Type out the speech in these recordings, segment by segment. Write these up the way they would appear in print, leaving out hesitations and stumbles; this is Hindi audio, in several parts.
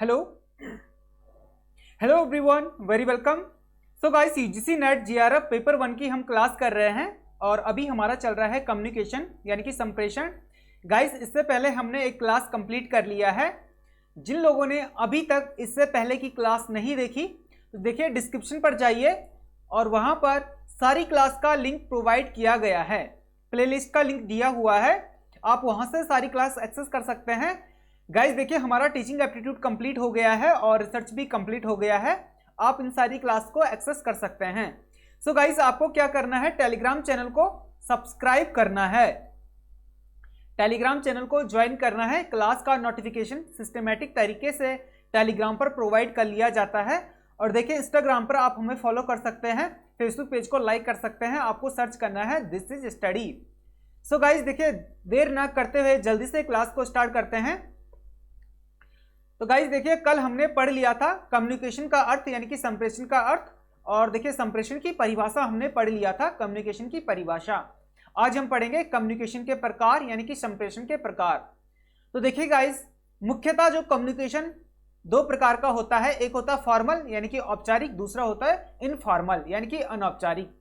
Hello hello everyone, very welcome. So guys, UGC net GRF paper 1 की हम क्लास कर रहे हैं और अभी हमारा चल रहा है कम्युनिकेशन यानी कि संप्रेषण। गाइस, इससे पहले हमने एक क्लास कंप्लीट कर लिया है। जिन लोगों ने अभी तक इससे पहले की क्लास नहीं देखी तो देखिए, डिस्क्रिप्शन पर जाइए और वहां पर सारी क्लास का लिंक प्रोवाइड किया गया है। प्लेलिस्ट का लिंक दिया हुआ है, आप वहां से सारी क्लास एक्सेस कर सकते हैं। गाइस देखिए, हमारा टीचिंग एप्टीट्यूड कंप्लीट हो गया है और रिसर्च भी कंप्लीट हो गया है। आप इन सारी क्लास को एक्सेस कर सकते हैं। सो गाइस, आपको क्या करना है, टेलीग्राम चैनल को सब्सक्राइब करना है, टेलीग्राम चैनल को ज्वाइन करना है। क्लास का नोटिफिकेशन सिस्टमेटिक तरीके से टेलीग्राम पर प्रोवाइड कर लिया जाता है। और देखिए, इंस्टाग्राम पर आप हमें फॉलो कर सकते हैं, फेसबुक पेज को लाइक कर सकते हैं। आपको सर्च करना है this is study. So guys देखिए, देर ना करते हुए जल्दी से क्लास को स्टार्ट करते हैं। तो गाइस देखिए, कल हमने पढ़ लिया था कम्युनिकेशन का अर्थ यानी कि संप्रेषण का अर्थ, और देखिए संप्रेषण की परिभाषा हमने पढ़ लिया था, कम्युनिकेशन की परिभाषा। आज हम पढ़ेंगे कम्युनिकेशन के प्रकार यानी कि संप्रेषण के प्रकार। तो देखिए गाइस, मुख्यतः जो कम्युनिकेशन दो प्रकार का होता है, एक होता है फॉर्मल यानी कि औपचारिक, दूसरा होता है इनफॉर्मल यानी कि अनौपचारिक।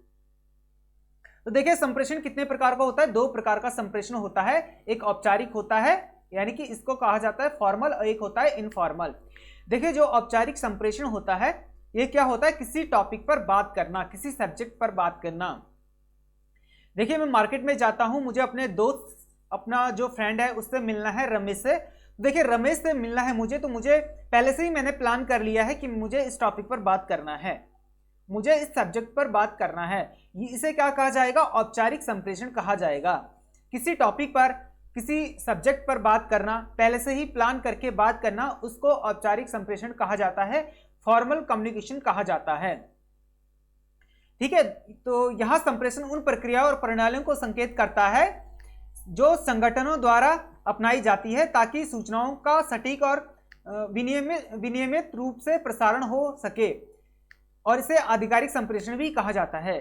तो देखिए, संप्रेषण कितने प्रकार का होता है, दो प्रकार का संप्रेषण होता है। एक औपचारिक होता है यानी कि इसको कहा जाता है फॉर्मल, और एक होता है इनफॉर्मल। देखिए, जो औपचारिक संप्रेषण होता है ये क्या होता है, किसी टॉपिक पर बात करना, किसी सब्जेक्ट पर बात करना। देखिए, मैं मार्केट में जाता हूं, मुझे अपने दोस्त, अपना जो फ्रेंड है उससे मिलना है, रमेश से। देखिए, रमेश से मिलना है मुझे, तो मुझे पहले से ही मैंने प्लान कर लिया है कि मुझे इस टॉपिक पर बात करना है, मुझे इस सब्जेक्ट पर बात करना है। इसे क्या कहा जाएगा, औपचारिक संप्रेषण कहा जाएगा। किसी टॉपिक पर, किसी सब्जेक्ट पर बात करना, पहले से ही प्लान करके बात करना, उसको औपचारिक संप्रेषण कहा जाता है, फॉर्मल कम्युनिकेशन कहा जाता है। ठीक है, तो यहां संप्रेषण उन प्रक्रियाओं और प्रणालियों को संकेत करता है जो संगठनों द्वारा अपनाई जाती है ताकि सूचनाओं का सटीक और विनियमित रूप से प्रसारण हो सके, और इसे आधिकारिक संप्रेषण भी कहा जाता है।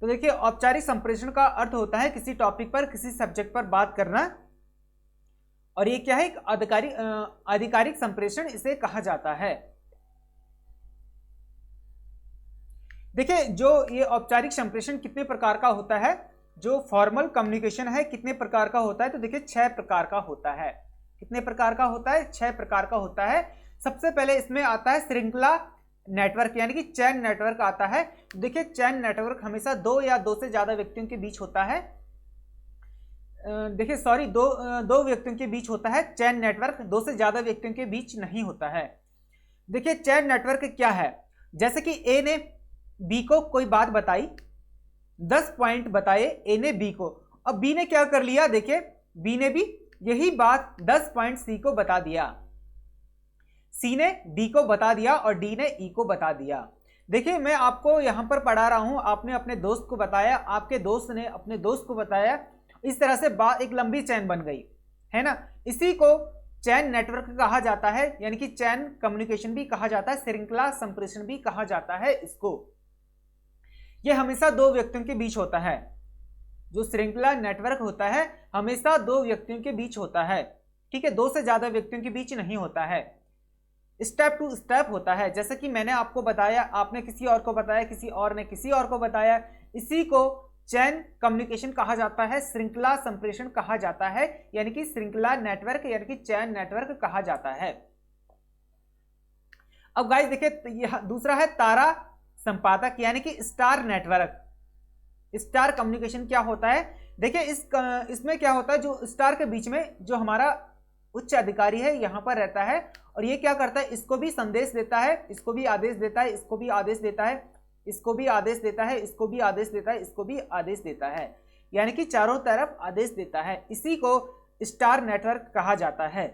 तो देखिए, औपचारिक संप्रेषण का अर्थ होता है किसी टॉपिक पर, किसी सब्जेक्ट पर बात करना, और ये क्या है, एक आधिकारिक संप्रेषण इसे कहा जाता है। देखिए, जो ये औपचारिक संप्रेषण कितने प्रकार का होता है, जो फॉर्मल कम्युनिकेशन है कितने प्रकार का होता है, तो देखिए 6 प्रकार का होता है। कितने प्रकार का होता है, 6 प्रकार का होता है। सबसे पहले इसमें आता है श्रृंखला नेटवर्क यानी कि चैन नेटवर्क आता है। देखिए, चैन नेटवर्क हमेशा दो या दो से ज्यादा व्यक्तियों के बीच होता है। देखिए सॉरी, दो व्यक्तियों के बीच होता है चैन नेटवर्क, दो से ज्यादा व्यक्तियों के बीच नहीं होता है। देखिए, चैन नेटवर्क क्या है, जैसे कि ए ने बी को कोई बात बताई, 10 पॉइंट बताए ए ने बी को। अब बी ने क्या कर लिया, देखिए बी ने भी यही बात 10 पॉइंट सी को बता दिया, सी ने डी को बता दिया और डी ने ई को बता दिया। देखिए, मैं आपको यहां पर पढ़ा रहा हूं, आपने अपने दोस्त को बताया, आपके दोस्त ने अपने दोस्त को बताया, इस तरह से बात एक लंबी चैन बन गई है ना। इसी को चैन नेटवर्क कहा जाता है, यानी कि चैन कम्युनिकेशन भी कहा जाता है, श्रृंखला संप्रेषण भी कहा जाता है इसको। यह हमेशा दो व्यक्तियों के बीच होता है, जो श्रृंखला नेटवर्क होता है हमेशा दो व्यक्तियों के बीच होता है। ठीक है, दो से ज्यादा व्यक्तियों के बीच नहीं होता है, स्टेप टू स्टेप होता है। जैसे कि मैंने आपको बताया, आपने किसी और को बताया, किसी और ने किसी और को बताया, इसी को चैन कम्युनिकेशन कहा जाता है, श्रृंखला संप्रेषण कहा जाता है, यानी कि श्रृंखला नेटवर्क यानी कि चैन नेटवर्क कहा जाता है। अब गाइस देखिए, दूसरा है तारा संपादक यानी कि स्टार नेटवर्क। स्टार कम्युनिकेशन क्या होता है, देखिए इसमें क्या होता है, जो स्टार के बीच में जो हमारा उच्च अधिकारी है यहां पर रहता है, और ये क्या करता है, इसको भी संदेश देता है, इसको भी आदेश देता है, इसको भी आदेश देता है, इसको भी आदेश देता है, इसको भी आदेश देता है, इसको भी आदेश देता है, यानी कि चारों तरफ आदेश देता है। इसी को स्टार नेटवर्क कहा जाता है।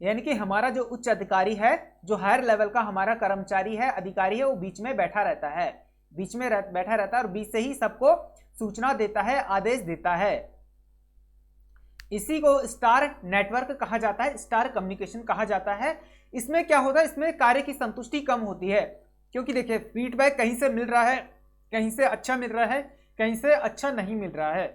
यानी कि हमारा जो उच्च अधिकारी है, जो हायर लेवल का हमारा कर्मचारी है, अधिकारी है, वो बीच में बैठा रहता है, बीच में बैठा रहता है और बीच से ही सबको सूचना देता है, आदेश देता है। इसी को स्टार नेटवर्क कहा जाता है, स्टार कम्युनिकेशन कहा जाता है। इसमें क्या होता है, इसमें कार्य की संतुष्टि कम होती है, क्योंकि देखिए फीडबैक कहीं से मिल रहा है, कहीं से अच्छा मिल रहा है, कहीं से अच्छा नहीं मिल रहा है।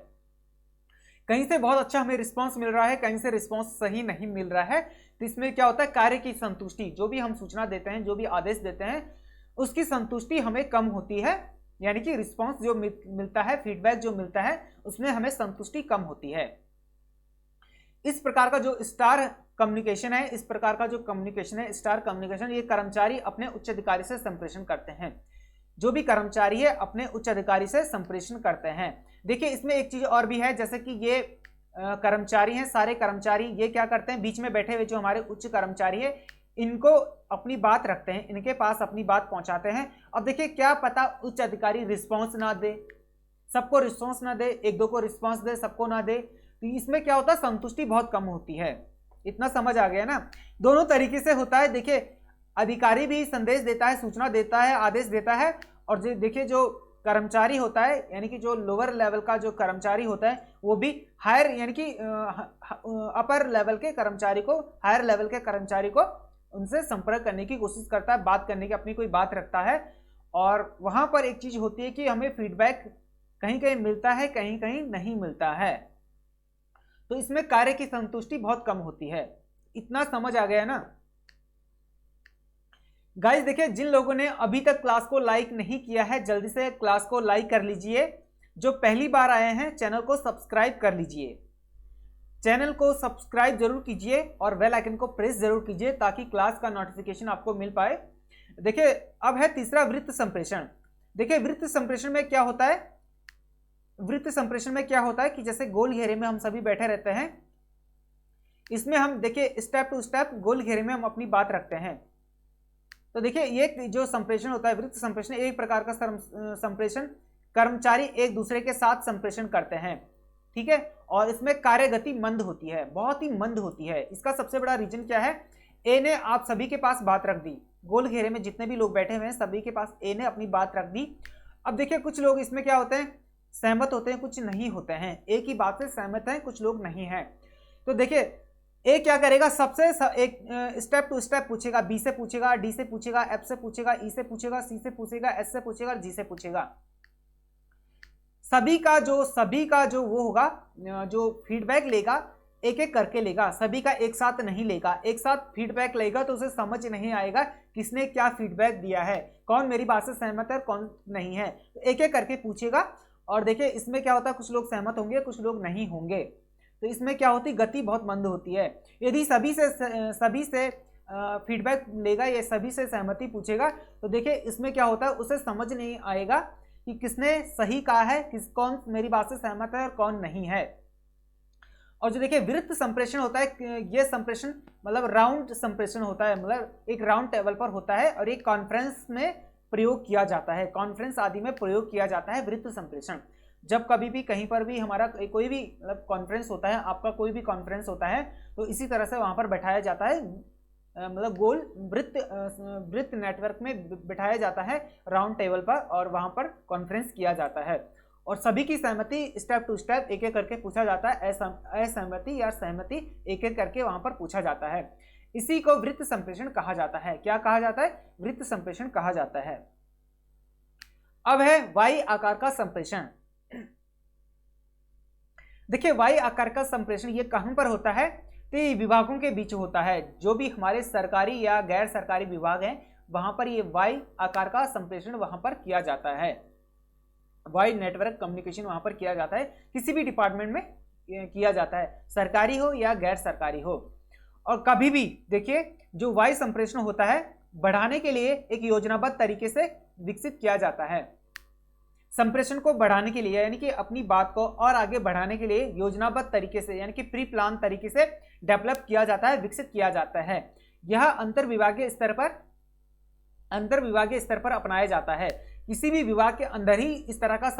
कहीं से बहुत अच्छा हमें रिस्पांस मिल रहा है, कहीं से रिस्पांस सही नहीं मिल रहा है। तो इसमें क्या होता है, कार्य की संतुष्टि, जो भी हम सूचना देते हैं, जो भी आदेश देते हैं, उसकी संतुष्टि हमें कम होती है, यानी कि रिस्पांस जो मिलता है, फीडबैक जो मिलता है, उसमें हमें संतुष्टि कम होती है। इस प्रकार का जो स्टार कम्युनिकेशन है, इस प्रकार का जो कम्युनिकेशन है स्टार कम्युनिकेशन, ये कर्मचारी अपने उच्च अधिकारी से संप्रेषण करते हैं। जो भी कर्मचारी है अपने उच्च अधिकारी से संप्रेषण करते हैं। देखिए इसमें एक चीज और भी है, जैसे कि ये कर्मचारी हैं, सारे कर्मचारी ये क्या करते हैं, बीच में बैठे हुए जो हमारे उच्च कर्मचारी है, इनको अपनी बात रखते हैं, इनके पास अपनी बात पहुंचाते हैं। अब देखिए क्या पता उच्च अधिकारी रिस्पॉन्स ना दे, सबको रिस्पॉन्स ना दे, एक दो को रिस्पॉन्स दे, सबको ना दे, तो इसमें क्या होता है, संतुष्टि बहुत कम होती है। इतना समझ आ गया ना। दोनों तरीके से होता है। देखिए अधिकारी भी संदेश देता है, सूचना देता है, आदेश देता है, और जो देखिए जो कर्मचारी होता है, यानी कि जो लोअर लेवल का जो कर्मचारी होता है, वो भी हायर यानी कि अपर लेवल के कर्मचारी को, हायर लेवल के कर्मचारी को उनसे संपर्क करने की कोशिश करता है, बात करने की अपनी कोई बात रखता है। और वहां पर एक चीज होती है कि हमें फीडबैक कहीं कहीं मिलता है, कहीं कहीं नहीं मिलता है, तो इसमें कार्य की संतुष्टि बहुत कम होती है। इतना समझ आ गया ना गाइस। देखिए जिन लोगों ने अभी तक क्लास को लाइक नहीं किया है, जल्दी से क्लास को लाइक कर लीजिए। जो पहली बार आए हैं चैनल को सब्सक्राइब कर लीजिए, चैनल को सब्सक्राइब जरूर कीजिए और बेल आइकन को प्रेस जरूर कीजिए ताकि क्लास का नोटिफिकेशन आपको मिल पाए। देखिए अब है तीसरा वृत्त संप्रेषण। देखिए वृत्त संप्रेषण में क्या होता है, वृत्त संप्रेषण में क्या होता है कि जैसे गोल घेरे में हम सभी बैठे रहते हैं, इसमें हम देखिए स्टेप टू स्टेप गोल घेरे में हम अपनी बात रखते हैं। तो देखिए ये जो संप्रेषण होता है, वृत्त संप्रेषण, एक प्रकार का संप्रेषण कर्मचारी एक दूसरे के साथ संप्रेषण करते हैं, ठीक है। और इसमें कार्य गति मंद होती है, बहुत ही मंद होती है। इसका सबसे बड़ा रीजन क्या है, ए ने आप सभी के पास बात रख दी, गोल घेरे में जितने भी लोग बैठे हुए हैं सभी के पास ए ने अपनी बात रख दी। अब देखिए कुछ लोग इसमें क्या होते हैं, सहमत होते हैं, कुछ नहीं होते हैं, ए की बात से सहमत हैं, कुछ लोग नहीं हैं। तो देखिए ए क्या करेगा, सबसे एक स्टेप टू स्टेप पूछेगा, बी से पूछेगा, डी से पूछेगा, एफ से पूछेगा, ई से पूछेगा, सी से पूछेगा, एस से पूछेगा, जी से पूछेगा। सभी का जो वो होगा, जो फीडबैक लेगा एक एक करके लेगा, सभी का एक साथ नहीं लेगा। एक साथ फीडबैक लेगा तो उसे समझ नहीं आएगा किसने क्या फीडबैक दिया है, कौन मेरी बात से सहमत है, कौन नहीं है। तो एक एक करके पूछेगा। और देखिए इसमें क्या होता है, कुछ लोग सहमत होंगे, कुछ लोग नहीं होंगे, तो इसमें क्या होती, गति बहुत मंद होती है। यदि सभी से फीडबैक लेगा या सभी से सहमति पूछेगा, तो देखिए इसमें क्या होता है, उसे समझ नहीं आएगा कि किसने सही कहा है, कौन मेरी बात से सहमत है और कौन नहीं है। और जो देखिए वृत्त संप्रेषण होता है, ये संप्रेषण मतलब राउंड संप्रेषण होता है, मतलब एक राउंड टेबल पर होता है और एक कॉन्फ्रेंस में प्रयोग किया जाता है, कॉन्फ्रेंस आदि में प्रयोग किया जाता है वृत्त संप्रेषण। जब कभी भी कहीं पर भी हमारा कोई भी मतलब कॉन्फ्रेंस होता है, आपका कोई भी कॉन्फ्रेंस होता है, तो इसी तरह से वहां पर बैठाया जाता है, मतलब गोल वृत्त नेटवर्क में बिठाया जाता है राउंड टेबल पर, और वहां पर कॉन्फ्रेंस किया जाता है और सभी की सहमति स्टेप टू स्टेप एक एक करके पूछा जाता है, असहमति या सहमति एक एक करके वहां पर पूछा जाता है। इसी को वृत्त संप्रेषण कहा जाता है। क्या कहा जाता है, वृत्त संप्रेषण कहा जाता है। अब है वाई आकार का संप्रेषण। देखिए वाई आकार का संप्रेषण ये कहां पर होता है, तो ये विभागों के बीच होता है। जो भी हमारे सरकारी या गैर सरकारी विभाग हैं वहां पर ये वाई आकार का संप्रेषण वहां पर किया जाता है, वाई नेटवर्क कम्युनिकेशन वहां पर किया जाता है, किसी भी डिपार्टमेंट में किया जाता है, सरकारी हो या गैर सरकारी हो। और कभी भी देखिए जो वाई संप्रेषण होता है बढ़ाने के लिए एक योजनाबद्ध तरीके से विकसित किया जाता है। संप्रेषण को बढ़ाने के लिए यानी कि अपनी बात को और आगे बढ़ाने के लिए योजनाबद्ध तरीके से यानी कि प्री प्लान तरीके से डेवलप किया जाता है, विकसित किया जाता है। यह अंतर विभागीय स्तर पर अपनाया जाता है। किसी भी विभाग के अंदर ही इस तरह का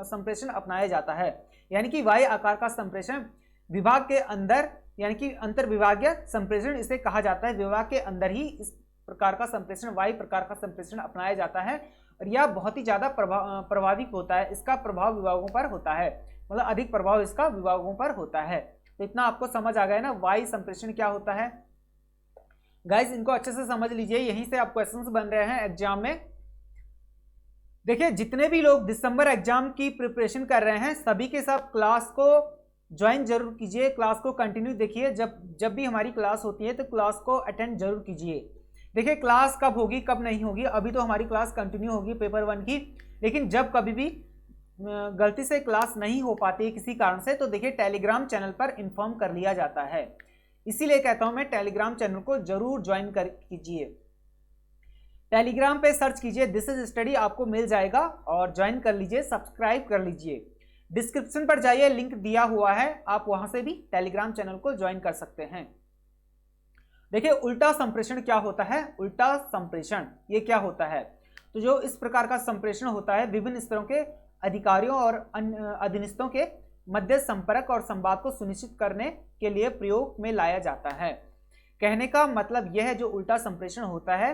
संप्रेषण अपनाया जाता है, यानी कि वाई आकार का संप्रेषण विभाग के अंदर यानी कि अंतर विभागीय संप्रेषण इसे कहा जाता है। विभाग के अंदर ही इस प्रकार का संप्रेषण, वाई प्रकार का संप्रेषण अपनाया जाता है और यह बहुत ही ज्यादा प्रभावी होता है। इसका प्रभाव विभागों पर होता है, मतलब अधिक प्रभाव इसका विभागों पर होता है। तो इतना आपको समझ आ गया ना वाई संप्रेषण क्या होता है। गाइस इनको अच्छे से समझ लीजिए, यहीं से आप क्वेश्चंस बन रहे हैं एग्जाम में। देखिए जितने भी लोग दिसंबर एग्जाम की प्रिपरेशन कर रहे हैं सभी के सब क्लास को ज्वाइन जरूर कीजिए, क्लास को कंटिन्यू देखिए, जब भी हमारी क्लास होती है तो क्लास को अटेंड जरूर कीजिए। देखिए क्लास कब होगी कब नहीं होगी, अभी तो हमारी क्लास कंटिन्यू होगी पेपर 1 की, लेकिन जब कभी भी गलती से क्लास नहीं हो पाती है किसी कारण से, तो देखिए टेलीग्राम चैनल पर इन्फॉर्म कर लिया जाता है। इसीलिए कहता हूं मैं टेलीग्राम चैनल को जरूर ज्वाइन कर कीजिए। टेलीग्राम पे सर्च कीजिए दिस इज स्टडी, आपको मिल जाएगा और ज्वाइन कर लीजिए, सब्सक्राइब कर लीजिए। डिस्क्रिप्शन पर जाइए, लिंक दिया हुआ है, आप वहां से भी टेलीग्राम चैनल को ज्वाइन कर सकते हैं। देखिए उल्टा संप्रेषण क्या होता है, उल्टा संप्रेषण ये क्या होता है, तो जो इस प्रकार का संप्रेषण होता है विभिन्न स्तरों के अधिकारियों और अधीनस्थों के मध्य संपर्क और संवाद को सुनिश्चित करने के लिए प्रयोग में लाया जाता है। कहने का मतलब यह है जो उल्टा संप्रेषण होता है,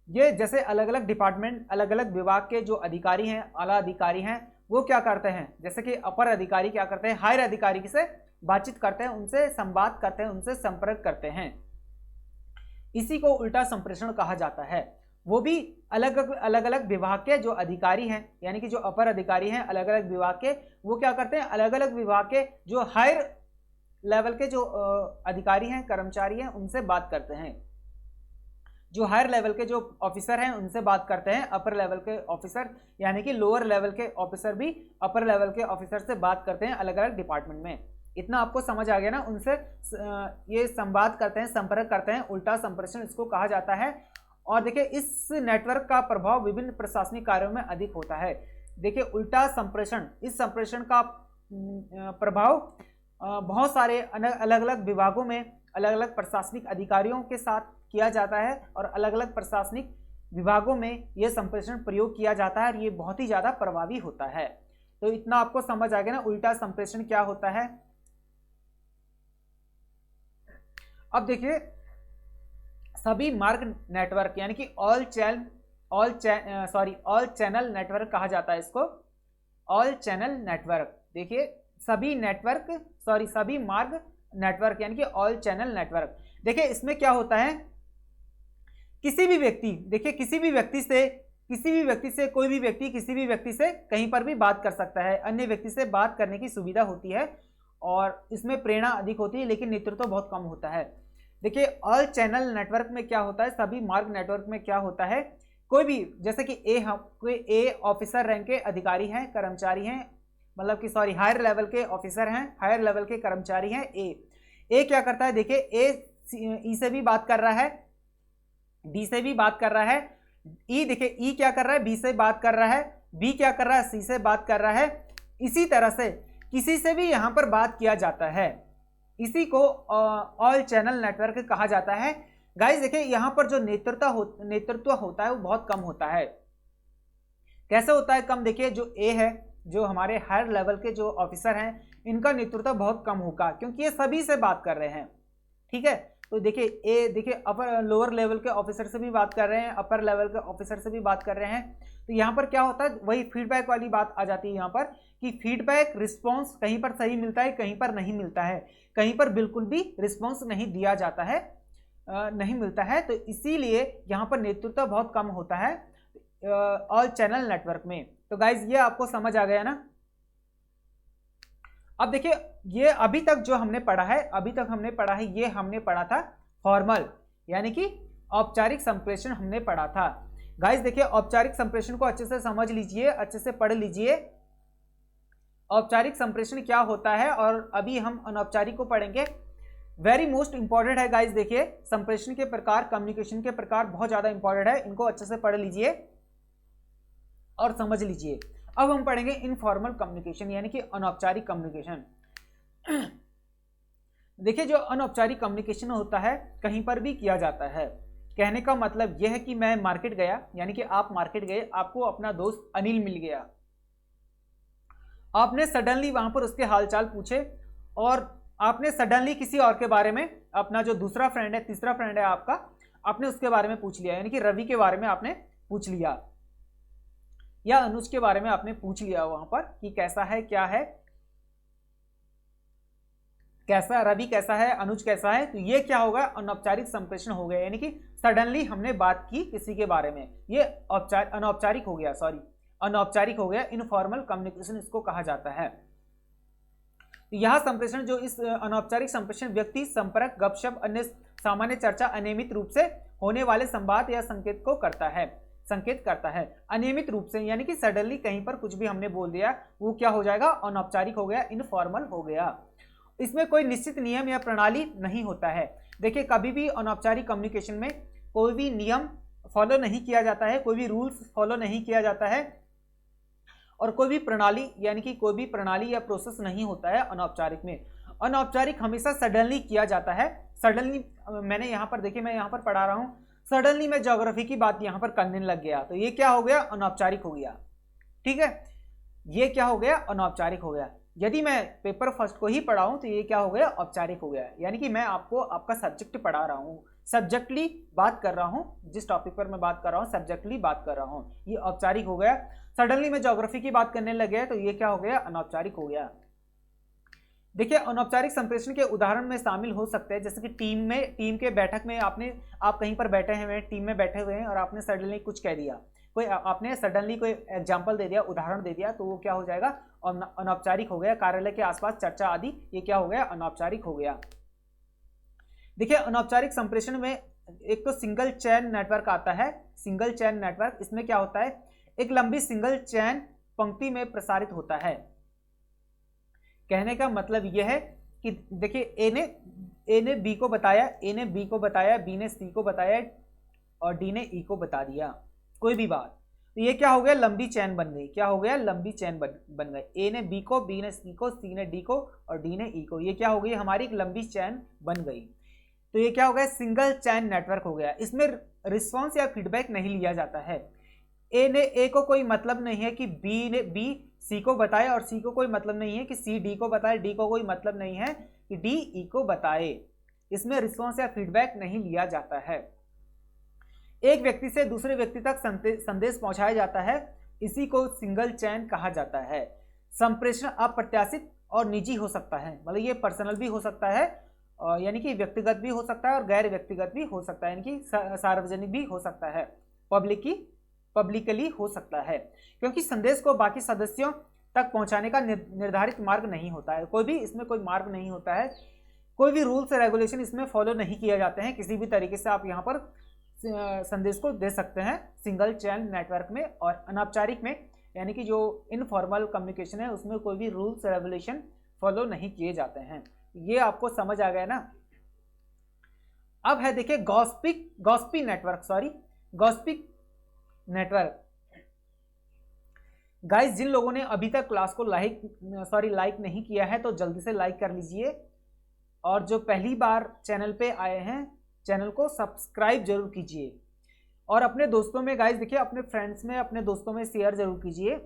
ये जैसे अलग अलग डिपार्टमेंट अलग अलग विभाग के जो अधिकारी हैं, आला अधिकारी हैं, वो क्या करते हैं, जैसे कि अपर अधिकारी क्या करते हैं, हायर अधिकारी से बातचीत करते हैं, उनसे संवाद करते हैं, उनसे संपर्क करते हैं, इसी को उल्टा संप्रेषण कहा जाता है। वो भी अलग अलग विभाग के जो अधिकारी हैं, यानी कि जो अपर अधिकारी हैं अलग अलग विभाग के, वो क्या करते हैं अलग अलग विभाग के जो हायर लेवल के जो अधिकारी हैं, कर्मचारी हैं, उनसे बात करते हैं। जो हायर लेवल के जो ऑफिसर हैं उनसे बात करते हैं, अपर लेवल के ऑफिसर यानी कि लोअर लेवल के ऑफिसर भी अपर लेवल के ऑफिसर से बात करते हैं अलग अलग डिपार्टमेंट में। इतना आपको समझ आ गया ना, उनसे ये संवाद करते हैं, संपर्क करते हैं, उल्टा संप्रेषण इसको कहा जाता है। और देखिए इस नेटवर्क का प्रभाव विभिन्न प्रशासनिक कार्यों में अधिक होता है। देखिए उल्टा संप्रेषण, इस संप्रेषण का प्रभाव बहुत सारे अलग अलग विभागों में अलग अलग प्रशासनिक अधिकारियों के साथ किया जाता है और अलग अलग प्रशासनिक विभागों में यह संप्रेषण प्रयोग किया जाता है और ये बहुत ही ज्यादा प्रभावी होता है। तो इतना आपको समझ आ गया ना उल्टा संप्रेषण क्या होता है। अब देखिए सभी मार्ग नेटवर्क यानी कि ऑल चैनल नेटवर्क कहा जाता है इसको, ऑल चैनल नेटवर्क। देखिए सभी मार्ग नेटवर्क यानी कि ऑल चैनल नेटवर्क। देखिए इसमें क्या होता है, किसी भी व्यक्ति, देखिए किसी भी व्यक्ति से कोई भी व्यक्ति किसी भी व्यक्ति से कहीं पर भी बात कर सकता है, अन्य व्यक्ति से बात करने की सुविधा होती है और इसमें प्रेरणा अधिक होती है, लेकिन नेतृत्व बहुत कम होता है। देखिए ऑल चैनल नेटवर्क में क्या होता है, सभी मार्ग नेटवर्क में क्या होता है, कोई भी जैसे कि कोई ए ऑफिसर रैंक के अधिकारी हैं, कर्मचारी हैं, मतलब कि हायर लेवल के ऑफिसर हैं, हायर लेवल के कर्मचारी हैं। ए क्या करता है, देखिए ए ई से भी बात कर रहा है, डी से भी बात कर रहा है, ई देखिए ई क्या कर रहा है, बी से बात कर रहा है, बी क्या कर रहा है, सी से बात कर रहा है। इसी तरह से किसी से भी यहां पर बात किया जाता है, इसी को ऑल चैनल नेटवर्क कहा जाता है। गाइस देखिए यहां पर जो नेतृत्व होता है वो बहुत कम होता है। कैसे होता है कम, देखिए जो ए है, जो हमारे हायर लेवल के जो ऑफिसर हैं, इनका नेतृत्व बहुत कम होगा क्योंकि ये सभी से बात कर रहे हैं। ठीक है, तो देखिए ए देखिए अपर लोअर लेवल के ऑफिसर से भी बात कर रहे हैं, अपर लेवल के ऑफिसर से भी बात कर रहे हैं। तो यहाँ पर क्या होता है, वही फीडबैक वाली बात आ जाती है यहाँ पर कि फीडबैक रिस्पॉन्स कहीं पर सही मिलता है, कहीं पर नहीं मिलता है, कहीं पर बिल्कुल भी रिस्पॉन्स नहीं दिया जाता है, नहीं मिलता है। तो इसीलिए यहाँ पर नेतृत्व बहुत कम होता है ऑल चैनल नेटवर्क में। तो गाइज ये आपको समझ आ गया ना। अब देखिए ये अभी तक जो हमने पढ़ा है, ये हमने पढ़ा था फॉर्मल यानी कि औपचारिक संप्रेषण हमने पढ़ा था। गाइज देखिए औपचारिक संप्रेषण को अच्छे से समझ लीजिए, अच्छे से पढ़ लीजिए औपचारिक संप्रेषण क्या होता है, और अभी हम अनौपचारिक को पढ़ेंगे। वेरी मोस्ट इंपॉर्टेंट है गाइज। देखिए संप्रेषण के प्रकार, कम्युनिकेशन के प्रकार बहुत ज्यादा इंपॉर्टेंट है, इनको अच्छे से पढ़ लीजिए और समझ लीजिए। अब हम पढ़ेंगे इनफॉर्मल कम्युनिकेशन यानी कि अनौपचारिक कम्युनिकेशन। देखिए जो अनौपचारिक कम्युनिकेशन होता है कहीं पर भी किया जाता है। कहने का मतलब यह है कि मैं मार्केट गया, यानी कि आप मार्केट गए, आपको अपना दोस्त अनिल मिल गया, आपने सडनली वहां पर उसके हालचाल पूछे और आपने सडनली किसी और के बारे में, अपना जो दूसरा फ्रेंड है, तीसरा फ्रेंड है आपका, आपने उसके बारे में पूछ लिया, यानी कि रवि के बारे में आपने पूछ लिया या अनुज के बारे में आपने पूछ लिया वहां पर कि कैसा है, क्या है, कैसा रवि कैसा है, अनुज कैसा है। तो ये क्या होगा, अनौपचारिक संप्रेषण हो गया, यानी कि सडनली हमने बात की किसी के बारे में, ये अनौपचारिक हो गया, अनौपचारिक हो गया, इनफॉर्मल कम्युनिकेशन इसको कहा जाता है। तो यह संप्रेषण जो इस अनौपचारिक संप्रेषण व्यक्ति संपर्क, गपशप, अन्य सामान्य चर्चा, अनियमित रूप से होने वाले संवाद या संकेत करता है। अनियमित रूप से यानी कि सडनली कहीं पर कुछ भी हमने बोल दिया, वो क्या हो जाएगा, अनौपचारिक हो गया, इनफॉर्मल हो गया। इसमें कोई निश्चित नियम या प्रणाली नहीं होता है। देखिए, कभी भी अनौपचारिक कम्युनिकेशन में कोई भी नियम फॉलो नहीं किया जाता है, कोई भी रूल्स फॉलो नहीं किया जाता है, और कोई भी प्रणाली यानी कि कोई भी प्रणाली या प्रोसेस नहीं होता है अनौपचारिक में। अनौपचारिक हमेशा सडनली किया जाता है। सडनली मैंने यहाँ पर देखिए, मैं यहाँ पर पढ़ा रहा हूँ, सडनली मैं ज्योग्राफी की बात यहाँ पर करने लग गया, तो ये क्या हो गया, अनौपचारिक हो गया। ठीक है, ये क्या हो गया, अनौपचारिक हो गया। यदि मैं पेपर फर्स्ट को ही पढ़ाऊं तो ये क्या हो गया, औपचारिक हो गया। यानी कि मैं आपको आपका सब्जेक्ट पढ़ा रहा हूँ, सब्जेक्टली बात कर रहा हूँ, जिस टॉपिक पर मैं बात कर रहा हूँ सब्जेक्टली बात कर रहा हूँ, ये औपचारिक हो गया। सडनली मैं ज्योग्राफी की बात करने लग गया तो ये क्या हो गया, अनौपचारिक हो गया। देखिए, अनौपचारिक संप्रेषण के उदाहरण में शामिल हो सकते हैं, जैसे कि टीम के बैठक में आप कहीं पर बैठे हैं, टीम में बैठे हुए हैं और आपने सडनली कुछ कह दिया, आपने सडनली कोई एग्जाम्पल दे दिया, उदाहरण दे दिया, तो वो क्या हो जाएगा, अनौपचारिक हो गया। कार्यालय के आसपास चर्चा आदि, ये क्या हो गया, अनौपचारिक हो गया। देखिए, अनौपचारिक संप्रेषण में एक तो सिंगल चैन नेटवर्क आता है। सिंगल चैन नेटवर्क, इसमें क्या होता है, एक लंबी सिंगल चैन पंक्ति में प्रसारित होता है। कहने का मतलब यह है कि देखिए, ए ने बी को बताया, बी ने सी को बताया और डी ने ई को बता दिया, कोई भी बात, तो ये क्या हो गया, लंबी चैन बन गई। क्या हो गया, लंबी चैन बन गई। ए ने बी को, बी ने सी को, सी ने डी को और डी ने ई को, ये क्या हो गई, हमारी एक लंबी चैन बन गई। तो ये क्या हो गया, सिंगल चैन नेटवर्क हो गया। इसमें रिस्पॉन्स या फीडबैक नहीं लिया जाता है। ए को कोई मतलब नहीं है कि बी सी को बताए, और सी को कोई मतलब नहीं है कि सी डी को बताए, डी को कोई मतलब नहीं है कि डी ई को बताए। इसमें रिस्पॉन्स या फीडबैक नहीं लिया जाता है। एक व्यक्ति से दूसरे व्यक्ति तक संदेश पहुंचाया जाता है, इसी को सिंगल चैन कहा जाता है। संप्रेषण अप्रत्याशित और निजी हो सकता है, मतलब ये पर्सनल भी हो सकता है, यानी कि व्यक्तिगत भी हो सकता है और गैर व्यक्तिगत भी हो सकता है, यानी कि सार्वजनिक भी हो सकता है, पब्लिकली हो सकता है, क्योंकि संदेश को बाकी सदस्यों तक पहुंचाने का निर्धारित मार्ग नहीं होता है। कोई भी इसमें कोई मार्ग नहीं होता है, कोई भी रूल्स रेगुलेशन इसमें फॉलो नहीं किए जाते हैं। किसी भी तरीके से आप यहाँ पर संदेश को दे सकते हैं सिंगल चैन नेटवर्क में। और अनौपचारिक में यानी कि जो इनफॉर्मल कम्युनिकेशन है, उसमें कोई भी रूल्स रेगुलेशन फॉलो नहीं किए जाते हैं। ये आपको समझ आ गया ना। अब है देखिए गॉसिपिंग नेटवर्क। गाइस, जिन लोगों ने अभी तक क्लास को लाइक नहीं किया है तो जल्दी से लाइक कर लीजिए, और जो पहली बार चैनल पे आए हैं चैनल को सब्सक्राइब जरूर कीजिए, और अपने दोस्तों में गाइस देखिए, अपने फ्रेंड्स में, अपने दोस्तों में शेयर जरूर कीजिए,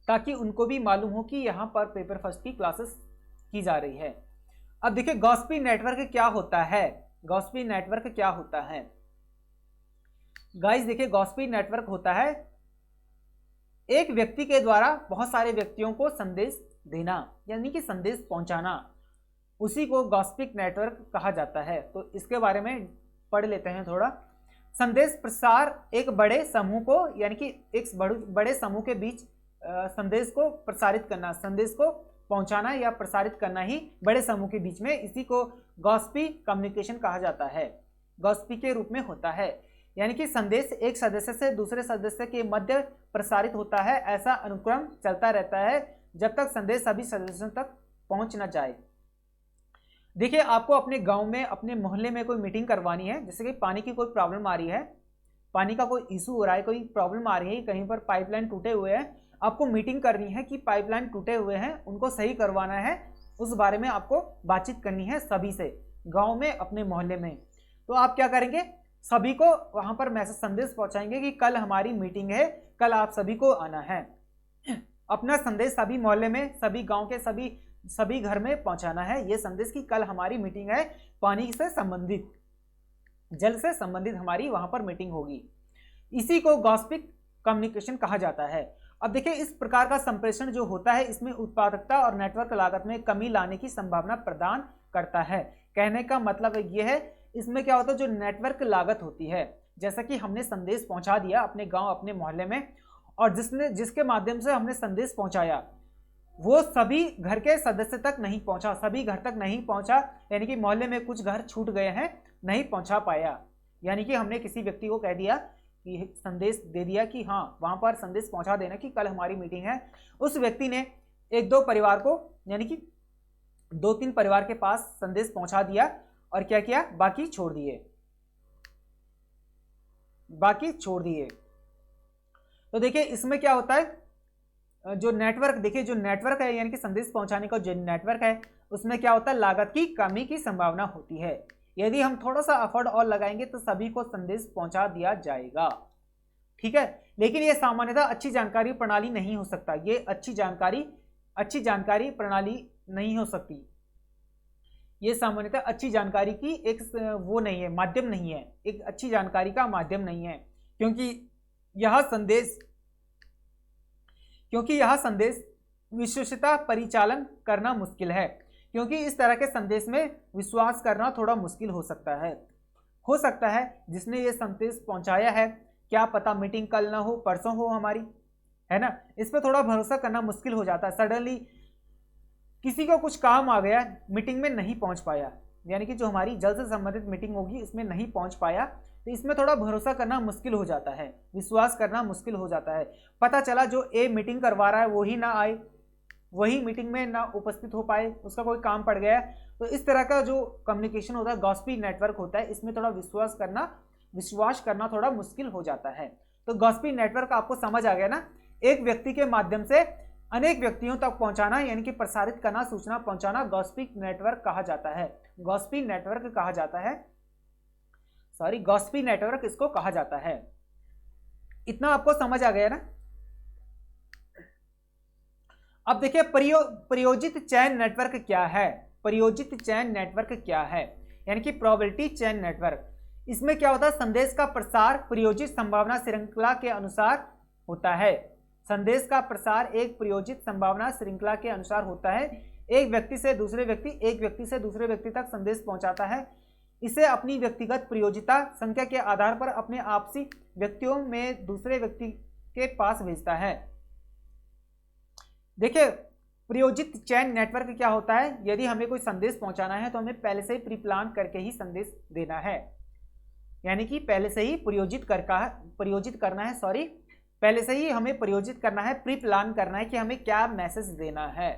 ताकि उनको भी मालूम हो कि यहाँ पर पेपर फर्स्ट की क्लासेस की जा रही है। अब देखिए, गॉसिपिंग नेटवर्क क्या होता है। गॉसिपिंग नेटवर्क क्या होता है गाइस, देखिए, गॉसिपिंग नेटवर्क होता है एक व्यक्ति के द्वारा बहुत सारे व्यक्तियों को संदेश देना, यानी कि संदेश पहुंचाना, उसी को गॉसिपिंग नेटवर्क कहा जाता है। तो इसके बारे में पढ़ लेते हैं थोड़ा। संदेश प्रसार एक बड़े समूह को, यानी कि एक बड़े समूह के बीच संदेश को प्रसारित करना, संदेश को पहुंचाना या प्रसारित करना ही बड़े समूह के बीच में, इसी को गॉसिपिंग कम्युनिकेशन कहा जाता है। गॉसिपिंग के रूप में होता है, यानी कि संदेश एक सदस्य से दूसरे सदस्य के मध्य प्रसारित होता है। ऐसा अनुक्रम चलता रहता है जब तक संदेश सभी सदस्यों तक पहुंच न जाए। देखिए, आपको अपने गांव में, अपने मोहल्ले में कोई मीटिंग करवानी है, जैसे कि पानी की कोई प्रॉब्लम आ रही है, पानी का कोई इशू हो रहा है, कोई प्रॉब्लम आ रही है, कहीं पर पाइपलाइन टूटे हुए हैं, आपको मीटिंग करनी है कि पाइपलाइन टूटे हुए हैं, उनको सही करवाना है, उस बारे में आपको बातचीत करनी है सभी से, गांव में, अपने मोहल्ले में। तो आप क्या करेंगे, सभी को वहां पर मैसेज संदेश पहुंचाएंगे कि कल हमारी मीटिंग है, कल आप सभी को आना है। अपना संदेश सभी मोहल्ले में, सभी गांव के सभी घर में पहुंचाना है, ये संदेश कि कल हमारी मीटिंग है, पानी से संबंधित, जल से संबंधित हमारी वहां पर मीटिंग होगी। इसी को गॉसिपिंग कम्युनिकेशन कहा जाता है। अब देखिए, इस प्रकार का संप्रेषण जो होता है, इसमें उत्पादकता और नेटवर्क लागत में कमी लाने की संभावना प्रदान करता है। कहने का मतलब यह है, इसमें क्या होता है, जो नेटवर्क लागत होती है, जैसा कि हमने संदेश पहुंचा दिया अपने गांव, अपने मोहल्ले में, और जिसके माध्यम से हमने संदेश पहुंचाया, वो सभी घर के सदस्य तक नहीं पहुंचा, सभी घर तक नहीं पहुंचा, यानी कि मोहल्ले में कुछ घर छूट गए हैं, नहीं पहुंचा पाया। यानी कि हमने किसी व्यक्ति को कह दिया कि संदेश दे दिया कि हाँ वहां पर संदेश पहुंचा देना कि कल हमारी मीटिंग है। उस व्यक्ति ने एक दो परिवार को, यानी कि 2-3 परिवार के पास संदेश पहुंचा दिया और क्या किया, बाकी छोड़ दिए, बाकी छोड़ दिए। तो देखिए इसमें क्या होता है, जो नेटवर्क, देखिए जो नेटवर्क है यानी कि संदेश पहुंचाने का जो नेटवर्क है उसमें क्या होता है, लागत की कमी की संभावना होती है। यदि हम थोड़ा सा एफर्ट और लगाएंगे तो सभी को संदेश पहुंचा दिया जाएगा, ठीक है। लेकिन यह सामान्यतः अच्छी जानकारी प्रणाली नहीं हो सकता, ये अच्छी जानकारी प्रणाली नहीं हो सकती, ये सामान्यतः अच्छी जानकारी की एक वो नहीं है, माध्यम नहीं है, एक अच्छी जानकारी का माध्यम नहीं है, क्योंकि यह संदेश विश्वसनीयता परिचालन करना मुश्किल है, क्योंकि इस तरह के संदेश में विश्वास करना थोड़ा मुश्किल हो सकता है जिसने ये संदेश पहुंचाया है, क्या पता मीटिंग कल ना हो परसों हो हमारी, है ना, इस पर थोड़ा भरोसा करना मुश्किल हो जाता है। सडनली किसी को कुछ काम आ गया, मीटिंग में नहीं पहुंच पाया, यानी कि जो हमारी जल से संबंधित मीटिंग होगी इसमें नहीं पहुंच पाया, तो इसमें थोड़ा भरोसा करना मुश्किल हो जाता है, विश्वास करना मुश्किल हो जाता है। पता चला जो ए मीटिंग करवा रहा है वही ना आए, वही मीटिंग में ना उपस्थित हो पाए, उसका कोई काम पड़ गया, तो इस तरह का जो कम्युनिकेशन होता है, गॉसिपी नेटवर्क होता है, इसमें थोड़ा विश्वास करना थोड़ा मुश्किल हो जाता है। तो गॉसिपी नेटवर्क आपको समझ आ गया ना, एक व्यक्ति के माध्यम से अनेक व्यक्तियों तक पहुंचाना, यानी कि प्रसारित करना, सूचना पहुंचाना, गॉसिपी नेटवर्क कहा जाता है, गॉसिपी नेटवर्क कहा जाता है, गॉसिपी नेटवर्क इसको कहा जाता है। इतना आपको समझ आ गया ना। अब देखिए प्रयोजित चैन नेटवर्क क्या है, प्रयोजित चैन नेटवर्क क्या है, यानी कि प्रोबेबिलिटी चैन नेटवर्क। इसमें क्या होता है, संदेश का प्रसार प्रयोजित संभावना श्रृंखला के अनुसार होता है, संदेश का प्रसार एक प्रयोजित संभावना श्रृंखला के अनुसार होता है। एक व्यक्ति से दूसरे व्यक्ति तक संदेश पहुंचाता है, इसे अपनी व्यक्तिगत प्रयोजिता संख्या के आधार पर अपने आपसी व्यक्तियों में दूसरे व्यक्ति के पास भेजता है। देखिए प्रयोजित चैन नेटवर्क क्या होता है, यदि हमें कोई संदेश पहुंचाना है तो हमें पहले से ही प्री प्लान करके ही संदेश देना है, यानी कि पहले से ही पहले से ही हमें प्रयोजित करना है, प्री प्लान करना है कि हमें क्या मैसेज देना है।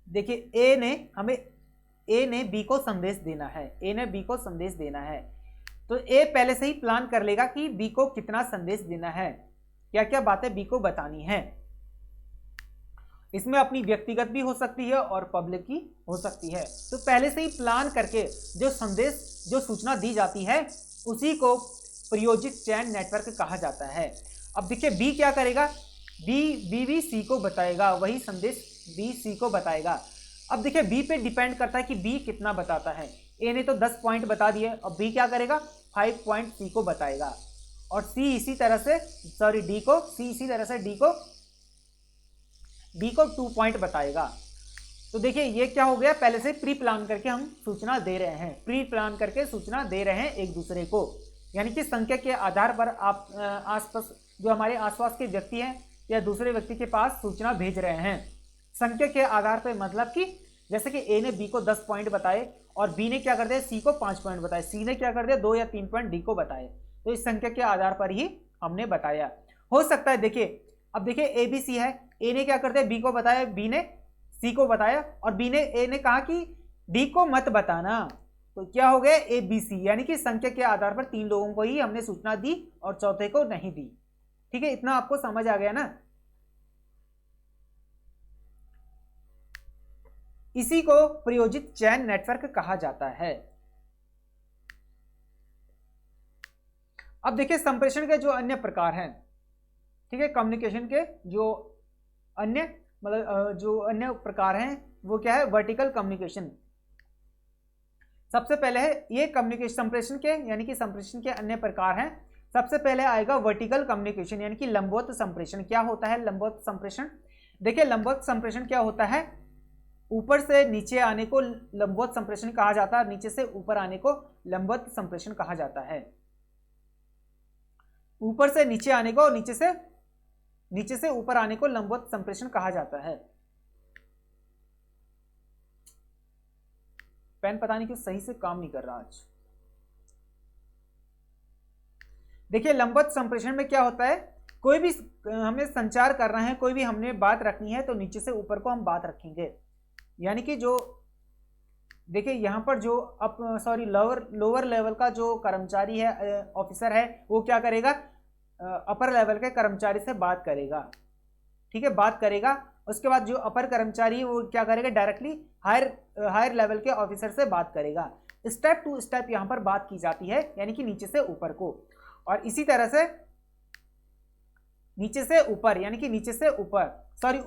देखिए ए ने बी को संदेश देना है, तो ए पहले से ही प्लान कर लेगा कि बी को कितना संदेश देना है, क्या क्या बातें बी को बतानी है। इसमें अपनी व्यक्तिगत भी हो सकती है और पब्लिक की हो सकती है। तो पहले से ही प्लान करके जो सूचना दी जाती है उसी को प्रयोजित चैन नेटवर्क कहा जाता है। अब देखिए बी क्या करेगा, बी सी को बताएगा, वही संदेश बी सी को बताएगा। अब देखिए बी पे डिपेंड करता है कि बी कितना बताता है। ए ने तो 10 पॉइंट बता दिए, अब बी क्या करेगा 5 पॉइंट सी को बताएगा, और सी इसी तरह से डी को 2 पॉइंट बताएगा। तो देखिए ये क्या हो गया, पहले से प्री प्लान करके हम सूचना दे रहे हैं, एक दूसरे को, यानी कि संख्या के आधार पर आप जो हमारे आसपास के व्यक्ति हैं या दूसरे व्यक्ति के पास सूचना भेज रहे हैं संख्या के आधार पर। मतलब कि जैसे कि ए ने बी को 10 पॉइंट बताए और बी ने क्या कर दिया सी को 5 पॉइंट बताए, सी ने क्या कर दिया 2 या 3 पॉइंट डी को बताए, तो इस संख्या के आधार पर ही हमने बताया। हो सकता है देखिए, अब देखिए ए बी सी है, ए ने क्या कर दिया बी को बताया, बी ने सी को बताया, और ए ने कहा कि डी को मत बताना, तो क्या हो गया ए बी सी, यानी कि संख्या के आधार पर 3 लोगों को ही हमने सूचना दी और चौथे को नहीं दी। ठीक है, इतना आपको समझ आ गया ना। इसी को प्रयोजित चैन नेटवर्क कहा जाता है। अब देखिए संप्रेषण के जो अन्य प्रकार हैं, ठीक है, कम्युनिकेशन के जो अन्य प्रकार हैं वो क्या है, वर्टिकल कम्युनिकेशन। सबसे पहले है ये कम्युनिकेशन संप्रेषण के, यानी कि संप्रेषण के अन्य प्रकार हैं। सबसे पहले आएगा वर्टिकल कम्युनिकेशन, यानी कि लंबवत संप्रेषण। क्या होता है लंबवत संप्रेषण? देखिए लंबवत संप्रेषण क्या होता है, ऊपर से नीचे आने को लंबवत संप्रेषण कहा जाता है, नीचे से ऊपर आने को लंबवत संप्रेषण कहा जाता है। ऊपर से नीचे आने को, नीचे से नीचे से ऊपर आने को लंबवत संप्रेषण कहा जाता है। पेन पता नहीं क्यों सही से काम नहीं कर रहा आज। देखिए लंबवत संप्रेषण में क्या होता है, कोई भी हमें संचार करना है, कोई भी हमने बात रखनी है तो नीचे से ऊपर को हम बात रखेंगे। यानी कि जो देखिए यहां पर जो लोअर लेवल का जो कर्मचारी है, ऑफिसर है, वो क्या करेगा, अपर लेवल के कर्मचारी से बात करेगा, ठीक है, बात करेगा। उसके बाद जो अपर कर्मचारी है वो क्या करेगा, डायरेक्टली हायर लेवल के ऑफिसर से बात करेगा। स्टेप टू स्टेप यहां पर बात की जाती है, यानी कि नीचे से ऊपर को। और इसी तरह से नीचे से ऊपर, यानी कि नीचे से ऊपर,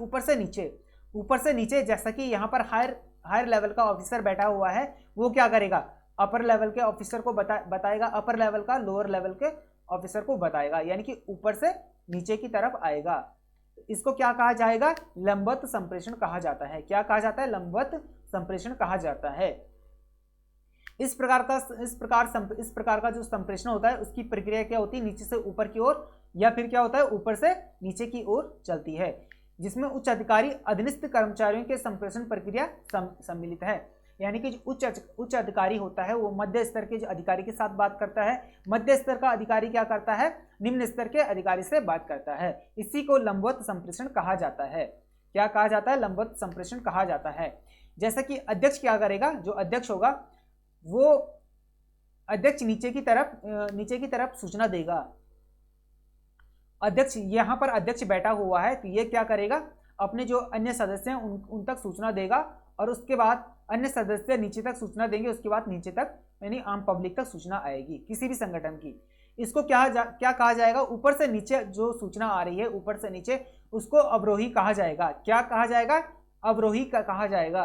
ऊपर से नीचे, जैसा कि यहां पर हायर लेवल का ऑफिसर बैठा हुआ है, वो क्या करेगा, अपर लेवल के ऑफिसर को बताएगा, अपर लेवल का लोअर लेवल के ऑफिसर को बताएगा, यानी कि ऊपर से नीचे की तरफ आएगा। इसको क्या कहा जाएगा, लंबवत संप्रेषण कहा जाता है। क्या कहा जाता है, लंबवत संप्रेषण कहा जाता है। इस प्रकार का जो संप्रेषण होता है उसकी प्रक्रिया क्या होती है, नीचे से ऊपर की ओर, या फिर क्या होता है, ऊपर से नीचे की ओर चलती है, जिसमें उच्च अधिकारी अधीनस्थ कर्मचारियों के संप्रेषण प्रक्रिया सम्मिलित है। यानी कि जो उच्च अधिकारी होता है वो मध्य स्तर के जो अधिकारी के साथ बात करता है, मध्य स्तर का अधिकारी क्या करता है, निम्न स्तर के अधिकारी से बात करता है। इसी को लंबवत संप्रेषण कहा जाता है। क्या कहा जाता है, लंबवत संप्रेषण कहा जाता है। जैसा कि अध्यक्ष क्या करेगा, जो अध्यक्ष होगा वो अध्यक्ष नीचे की तरफ सूचना देगा। अध्यक्ष, यहां पर अध्यक्ष बैठा हुआ है तो ये क्या करेगा, अपने जो अन्य सदस्य हैं उन तक सूचना देगा, और उसके बाद अन्य सदस्य नीचे तक सूचना देंगे, उसके बाद नीचे तक यानी आम पब्लिक तक सूचना आएगी किसी भी संगठन की। इसको क्या कहा जाएगा, ऊपर से नीचे जो सूचना आ रही है, ऊपर से नीचे, उसको अवरोही कहा जाएगा। क्या कहा जाएगा, अवरोही का कहा जाएगा।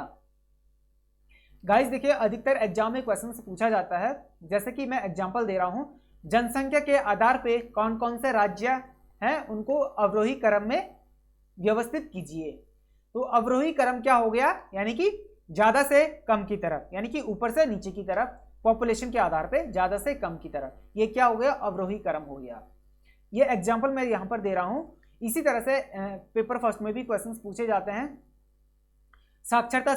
गाइस देखिए अधिकतर एग्जाम में क्वेश्चन से पूछा जाता है, जैसे कि मैं एग्जांपल दे रहा हूं, जनसंख्या के आधार पे कौन कौन से राज्य हैं उनको अवरोही क्रम में व्यवस्थित कीजिए। तो अवरोही क्रम क्या हो गया, यानी कि ज्यादा से कम की तरफ, यानी कि ऊपर से नीचे की तरफ, पॉपुलेशन के आधार पे ज्यादा से कम की तरफ, ये क्या हो गया, अवरोही क्रम हो गया। ये एग्जांपल मैं यहां पर दे रहा हूं। इसी तरह से पेपर फर्स्ट में भी क्वेश्चंस पूछे जाते हैं। साक्षरता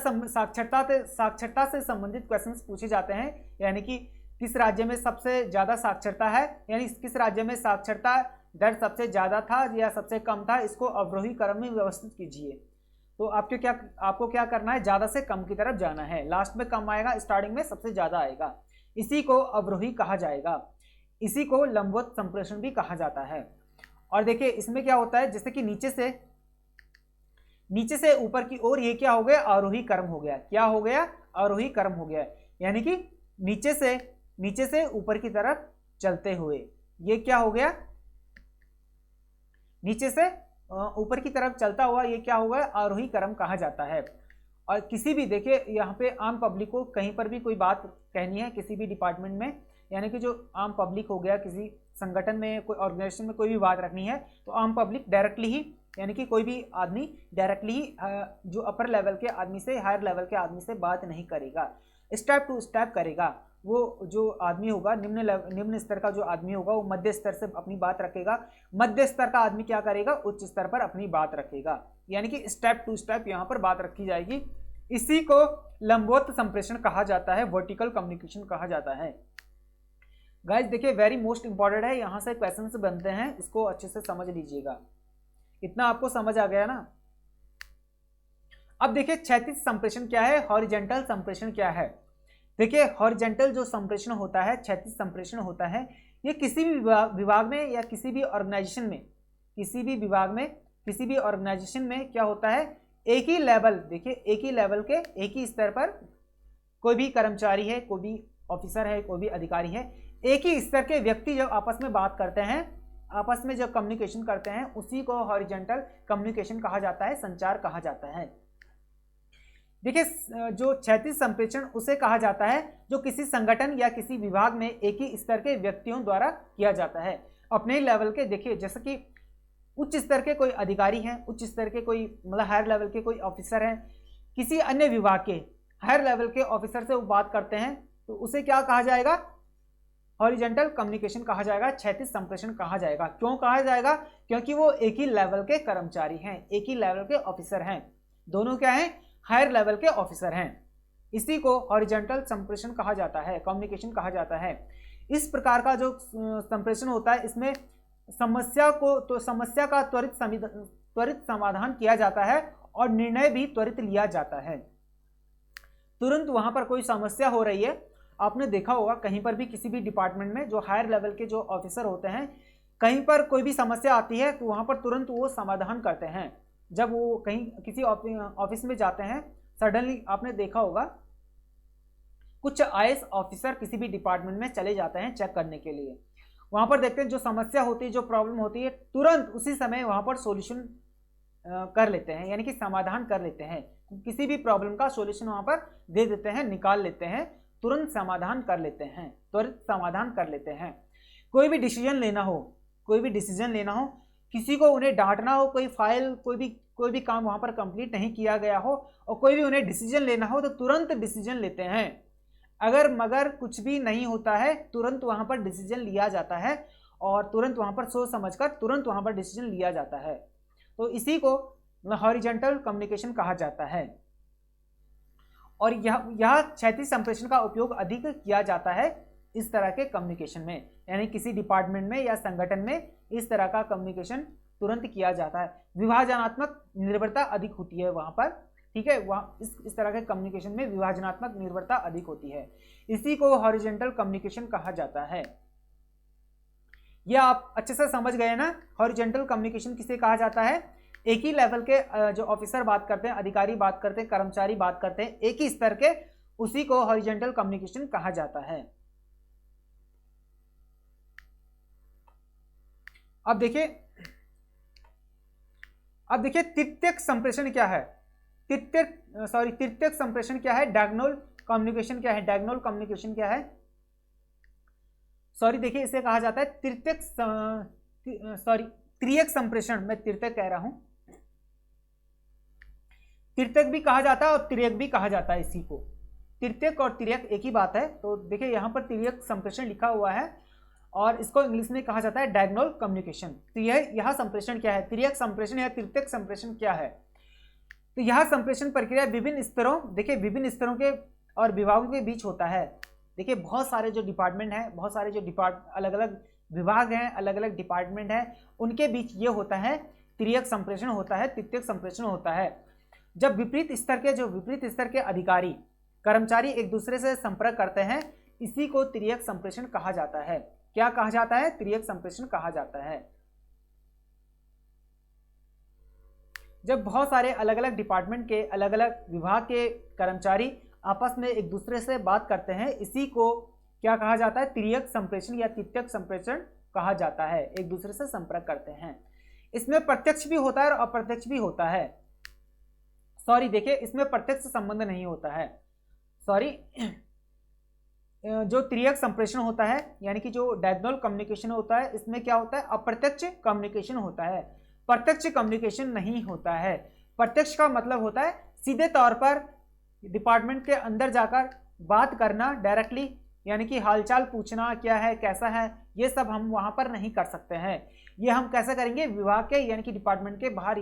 से संबंधित क्वेश्चंस पूछे जाते हैं, यानी कि किस राज्य में सबसे ज्यादा साक्षरता है, यानी किस राज्य में साक्षरता दर सबसे ज्यादा था या सबसे कम था, इसको अवरोही क्रम में व्यवस्थित कीजिए। तो आपको क्या करना है, ज्यादा से कम की तरफ जाना है। लास्ट में कम आएगा, स्टार्टिंग में सबसे ज्यादा आएगा। इसी को अवरोही कहा जाएगा। इसी को लंबवत संप्रेषण भी कहा जाता है। और देखिए इसमें क्या होता है, जैसे कि नीचे से ऊपर की ओर, ये क्या हो गया, आरोही क्रम हो गया। क्या हो गया, आरोही क्रम हो गया, यानी कि नीचे से ऊपर की तरफ चलते हुए, ये क्या हो गया, नीचे से ऊपर की तरफ चलता हुआ, ये क्या होगा, आरोही क्रम कहा जाता है। और किसी भी, देखिए यहाँ पे आम पब्लिक को कहीं पर भी कोई बात कहनी है किसी भी डिपार्टमेंट में, यानी कि जो आम पब्लिक हो गया, किसी संगठन में, कोई ऑर्गेनाइजेशन में कोई भी बात रखनी है, तो आम पब्लिक डायरेक्टली ही, यानी कि कोई भी आदमी डायरेक्टली ही जो अपर लेवल के आदमी से, हायर लेवल के आदमी से बात नहीं करेगा, स्टेप टू स्टेप करेगा। वो जो आदमी होगा, निम्न स्तर का जो आदमी होगा, वो मध्य स्तर से अपनी बात रखेगा, मध्य स्तर का आदमी क्या करेगा, उच्च स्तर पर अपनी बात रखेगा, यानी कि स्टेप टू स्टेप यहाँ पर बात रखी जाएगी। इसी को लंबवत संप्रेषण कहा जाता है, वर्टिकल कम्युनिकेशन कहा जाता है। गाइस देखिए वेरी मोस्ट इंपॉर्टेंट है, यहाँ से क्वेश्चन बनते हैं, इसको अच्छे से समझ लीजिएगा। इतना आपको समझ आ गया ना। अब देखिए क्षैतिज संप्रेषण क्या है, हॉरिजॉन्टल संप्रेषण क्या है। देखिए हॉरिजॉन्टल जो संप्रेषण होता है, क्षैतिज संप्रेषण होता है, ये किसी भी विभाग में या किसी भी ऑर्गेनाइजेशन में, किसी भी ऑर्गेनाइजेशन में क्या होता है, एक ही लेवल, देखिए एक ही लेवल के, एक ही स्तर पर कोई भी कर्मचारी है, कोई भी ऑफिसर है, कोई भी अधिकारी है, एक ही स्तर के व्यक्ति जब आपस में बात करते हैं, आपस में जब कम्युनिकेशन करते हैं, उसी को हॉरिजॉन्टल कम्युनिकेशन कहा जाता है, संचार कहा जाता है। देखिए जो क्षैतिज संप्रेषण उसे कहा जाता है जो किसी संगठन या किसी विभाग में एक ही स्तर के व्यक्तियों द्वारा किया जाता है, अपने लेवल के। देखिए जैसे कि उच्च स्तर के कोई अधिकारी हैं, उच्च स्तर के कोई मतलब हायर लेवल के कोई ऑफिसर हैं, किसी अन्य विभाग के हायर लेवल के ऑफिसर से वो बात करते हैं, तो उसे क्या कहा जाएगा, हॉरिजॉन्टल कम्युनिकेशन कहा जाएगा, क्षैतिज संप्रेषण कहा जाएगा। क्यों कहा जाएगा? क्योंकि वो एक ही लेवल के कर्मचारी हैं, एक ही लेवल के ऑफिसर हैं, दोनों क्या हैं? हायर लेवल के ऑफिसर हैं। इसी को हॉरिजॉन्टल संप्रेषण कहा जाता है, कम्युनिकेशन कहा जाता है। इस प्रकार का जो संप्रेषण होता है, इसमें समस्या का त्वरित समाधान किया जाता है और निर्णय भी त्वरित लिया जाता है। तुरंत वहां पर कोई समस्या हो रही है, आपने देखा होगा कहीं पर भी किसी भी डिपार्टमेंट में जो हायर लेवल के जो ऑफिसर होते हैं, कहीं पर कोई भी समस्या आती है तो वहां पर तुरंत वो समाधान करते हैं। जब वो कहीं किसी ऑफिस में जाते हैं, सडनली आपने देखा होगा कुछ आईएएस ऑफिसर किसी भी डिपार्टमेंट में चले जाते हैं चेक करने के लिए। वहां पर देखते हैं जो समस्या होती है, जो प्रॉब्लम होती है, तुरंत उसी समय वहां पर सॉल्यूशन कर लेते हैं, यानी कि समाधान कर लेते हैं। किसी भी प्रॉब्लम का सॉल्यूशन वहां पर दे देते हैं, निकाल लेते हैं, तुरंत समाधान कर लेते हैं, त्वरित समाधान कर लेते हैं। कोई भी डिसीजन लेना हो, किसी को उन्हें डांटना हो, कोई फाइल कोई भी काम वहां पर कंप्लीट नहीं किया गया हो और कोई भी उन्हें डिसीजन लेना हो तो तुरंत डिसीजन लेते हैं। अगर मगर कुछ भी नहीं होता है, तुरंत वहां पर डिसीजन लिया जाता है और तुरंत वहां पर सोच समझकर तुरंत वहां पर डिसीजन लिया जाता है। तो इसी को हॉरिजॉन्टल कम्युनिकेशन कहा जाता है। और यह क्षैतिज संप्रेषण का उपयोग अधिक किया जाता है इस तरह के कम्युनिकेशन में, यानी किसी डिपार्टमेंट में या संगठन में इस तरह का कम्युनिकेशन तुरंत किया जाता है। विभाजनात्मक निर्भरता अधिक होती है वहां पर, ठीक है, वहाँ इस तरह के कम्युनिकेशन में विभाजनात्मक निर्भरता अधिक होती है। इसी को हॉरिजॉन्टल कम्युनिकेशन कहा जाता है। यह आप अच्छे से समझ गए ना, हॉरिजॉन्टल कम्युनिकेशन किसे कहा जाता है? एक ही लेवल के जो ऑफिसर बात करते हैं, अधिकारी बात करते हैं, कर्मचारी बात करते हैं, एक ही स्तर के, उसी को हॉरिजॉन्टल कम्युनिकेशन कहा जाता है। अब देखिए तृतीयक संप्रेषण क्या है? तृतीयक संप्रेषण क्या है? डायगोनल कम्युनिकेशन क्या है? डायगोनल कम्युनिकेशन क्या है? देखिए इसे कहा जाता है त्रियक संप्रेषण। मैं तृतीयक कह रहा हूं, तृतीयक भी कहा जाता है और त्रियक भी कहा जाता है। इसी को तृतीयक और त्रियक एक ही बात है। तो देखिए यहां पर त्रियक संप्रेषण लिखा हुआ है और इसको इंग्लिश में कहा जाता है डायगोनल कम्युनिकेशन। तो यह संप्रेषण क्या है? त्रियक संप्रेषण या तृतीयक संप्रेषण क्या है? तो यह संप्रेषण प्रक्रिया विभिन्न स्तरों के और विभागों के बीच होता है। देखिए बहुत सारे जो डिपार्टमेंट हैं, बहुत सारे जो अलग अलग विभाग हैं, अलग अलग डिपार्टमेंट हैं, उनके बीच ये होता है त्रियक संप्रेषण होता है, तृतीयक संप्रेषण होता है। जब विपरीत स्तर के अधिकारी कर्मचारी एक दूसरे से संपर्क करते हैं, इसी को त्रियक संप्रेषण कहा जाता है। क्या कहा जाता है? त्रियक संप्रेषण कहा जाता है। जब बहुत सारे अलग अलग डिपार्टमेंट के, अलग अलग विभाग के कर्मचारी आपस में एक दूसरे से बात करते हैं, इसी को क्या कहा जाता है? त्रियक संप्रेषण या तृतीयक संप्रेषण कहा जाता है। एक दूसरे से संपर्क करते हैं। इसमें प्रत्यक्ष भी होता है और अप्रत्यक्ष भी होता है। देखिए इसमें प्रत्यक्ष संबंध नहीं होता है। जो त्रियक संप्रेषण होता है, यानी कि जो डायगोनल कम्युनिकेशन होता है, इसमें क्या होता है? अप्रत्यक्ष कम्युनिकेशन होता है, प्रत्यक्ष कम्युनिकेशन नहीं होता है। प्रत्यक्ष का मतलब होता है सीधे तौर पर डिपार्टमेंट के अंदर जाकर बात करना डायरेक्टली, यानी कि हालचाल पूछना, क्या है, कैसा है, ये सब हम वहां पर नहीं कर सकते हैं। ये हम कैसे करेंगे? विभाग के यानी कि डिपार्टमेंट के बाहर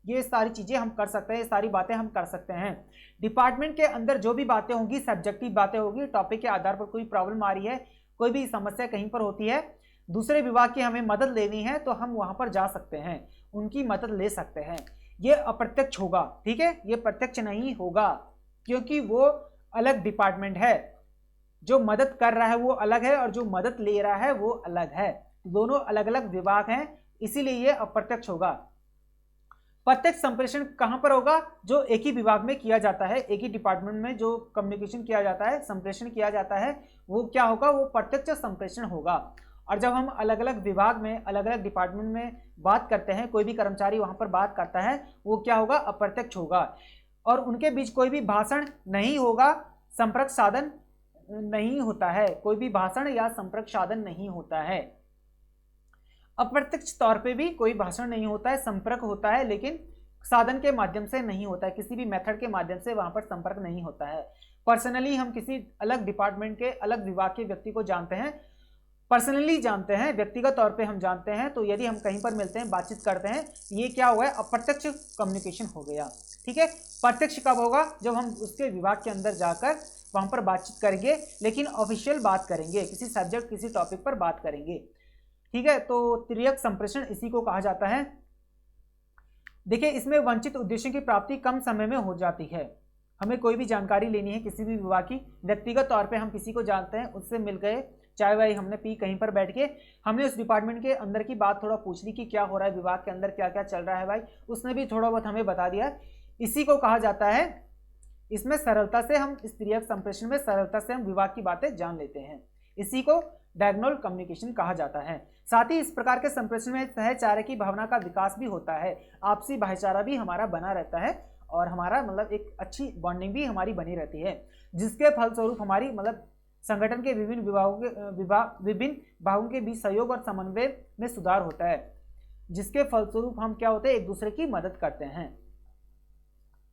ये सारी चीजें हम कर सकते हैं, ये सारी बातें हम कर सकते हैं। डिपार्टमेंट के अंदर जो भी बातें होंगी, सब्जेक्टिव बातें होगी, टॉपिक के आधार पर कोई प्रॉब्लम आ रही है, कोई भी समस्या कहीं पर होती है, दूसरे विभाग की हमें मदद लेनी है, तो हम वहां पर जा सकते हैं, उनकी मदद ले सकते हैं। ये अप्रत्यक्ष होगा, ठीक है, ये प्रत्यक्ष नहीं होगा, क्योंकि वो अलग डिपार्टमेंट है। जो मदद कर रहा है वो अलग है और जो मदद ले रहा है वो अलग है। दोनों अलग अलग विभाग हैं, इसीलिए ये अप्रत्यक्ष होगा। प्रत्यक्ष संप्रेषण कहां पर होगा? जो एक ही विभाग में किया जाता है, एक ही डिपार्टमेंट में जो कम्युनिकेशन किया जाता है, संप्रेषण किया जाता है, वो क्या होगा? वो प्रत्यक्ष संप्रेषण होगा। और जब हम अलग अलग विभाग में, अलग अलग डिपार्टमेंट में बात करते हैं, कोई भी कर्मचारी वहां पर बात करता है, वो क्या होगा? अप्रत्यक्ष होगा। और उनके बीच कोई भी भाषण नहीं होगा, संपर्क साधन नहीं होता है, कोई भी भाषण या संपर्क साधन नहीं होता है। अप्रत्यक्ष तौर पे भी कोई भाषण नहीं होता है, संपर्क होता है, लेकिन साधन के माध्यम से नहीं होता है, किसी भी मेथड के माध्यम से वहां पर संपर्क नहीं होता है। पर्सनली हम किसी अलग डिपार्टमेंट के, अलग विभाग के व्यक्ति को जानते हैं, पर्सनली जानते हैं, व्यक्तिगत तौर पे हम जानते हैं, तो यदि हम कहीं पर मिलते हैं, बातचीत करते हैं, ये क्या हुआ है, अप्रत्यक्ष कम्युनिकेशन हो गया। ठीक है, प्रत्यक्ष कब होगा, जब हम उसके विभाग के अंदर जाकर वहां पर बातचीत करेंगे, लेकिन ऑफिशियल बात करेंगे, किसी सब्जेक्ट किसी टॉपिक पर बात करेंगे। ठीक है, तो तिर्यक संप्रेषण इसी को कहा जाता है। देखिए, इसमें वांछित उद्देश्यों की प्राप्ति कम समय में हो जाती है। हमें कोई भी जानकारी लेनी है किसी भी विभाग की, व्यक्तिगत तौर पे हम किसी को जानते हैं, उससे मिल गए, चाय वाय हमने पी, कहीं पर बैठ के हमने उस डिपार्टमेंट के अंदर की बात थोड़ा पूछ ली कि क्या हो रहा है विभाग के अंदर, क्या क्या चल रहा है भाई, उसने भी थोड़ा बहुत हमें बता दिया। इसी को कहा जाता है, इसमें सरलता से हम इस तिर्यक संप्रेषण में सरलता से हम विभाग की बातें जान लेते हैं। इसी को डायगोनल कम्युनिकेशन कहा जाता है। साथ ही इस प्रकार के संप्रेषण में सहचार्य की भावना का विकास भी होता है, आपसी भाईचारा भी हमारा बना रहता है, और हमारा मतलब एक अच्छी बॉन्डिंग भी हमारी बनी रहती है, जिसके फलस्वरूप हमारी मतलब संगठन के विभिन्न विभिन्न भागों के बीच सहयोग और समन्वय में सुधार होता है, जिसके फलस्वरूप हम क्या होते हैं, एक दूसरे की मदद करते हैं।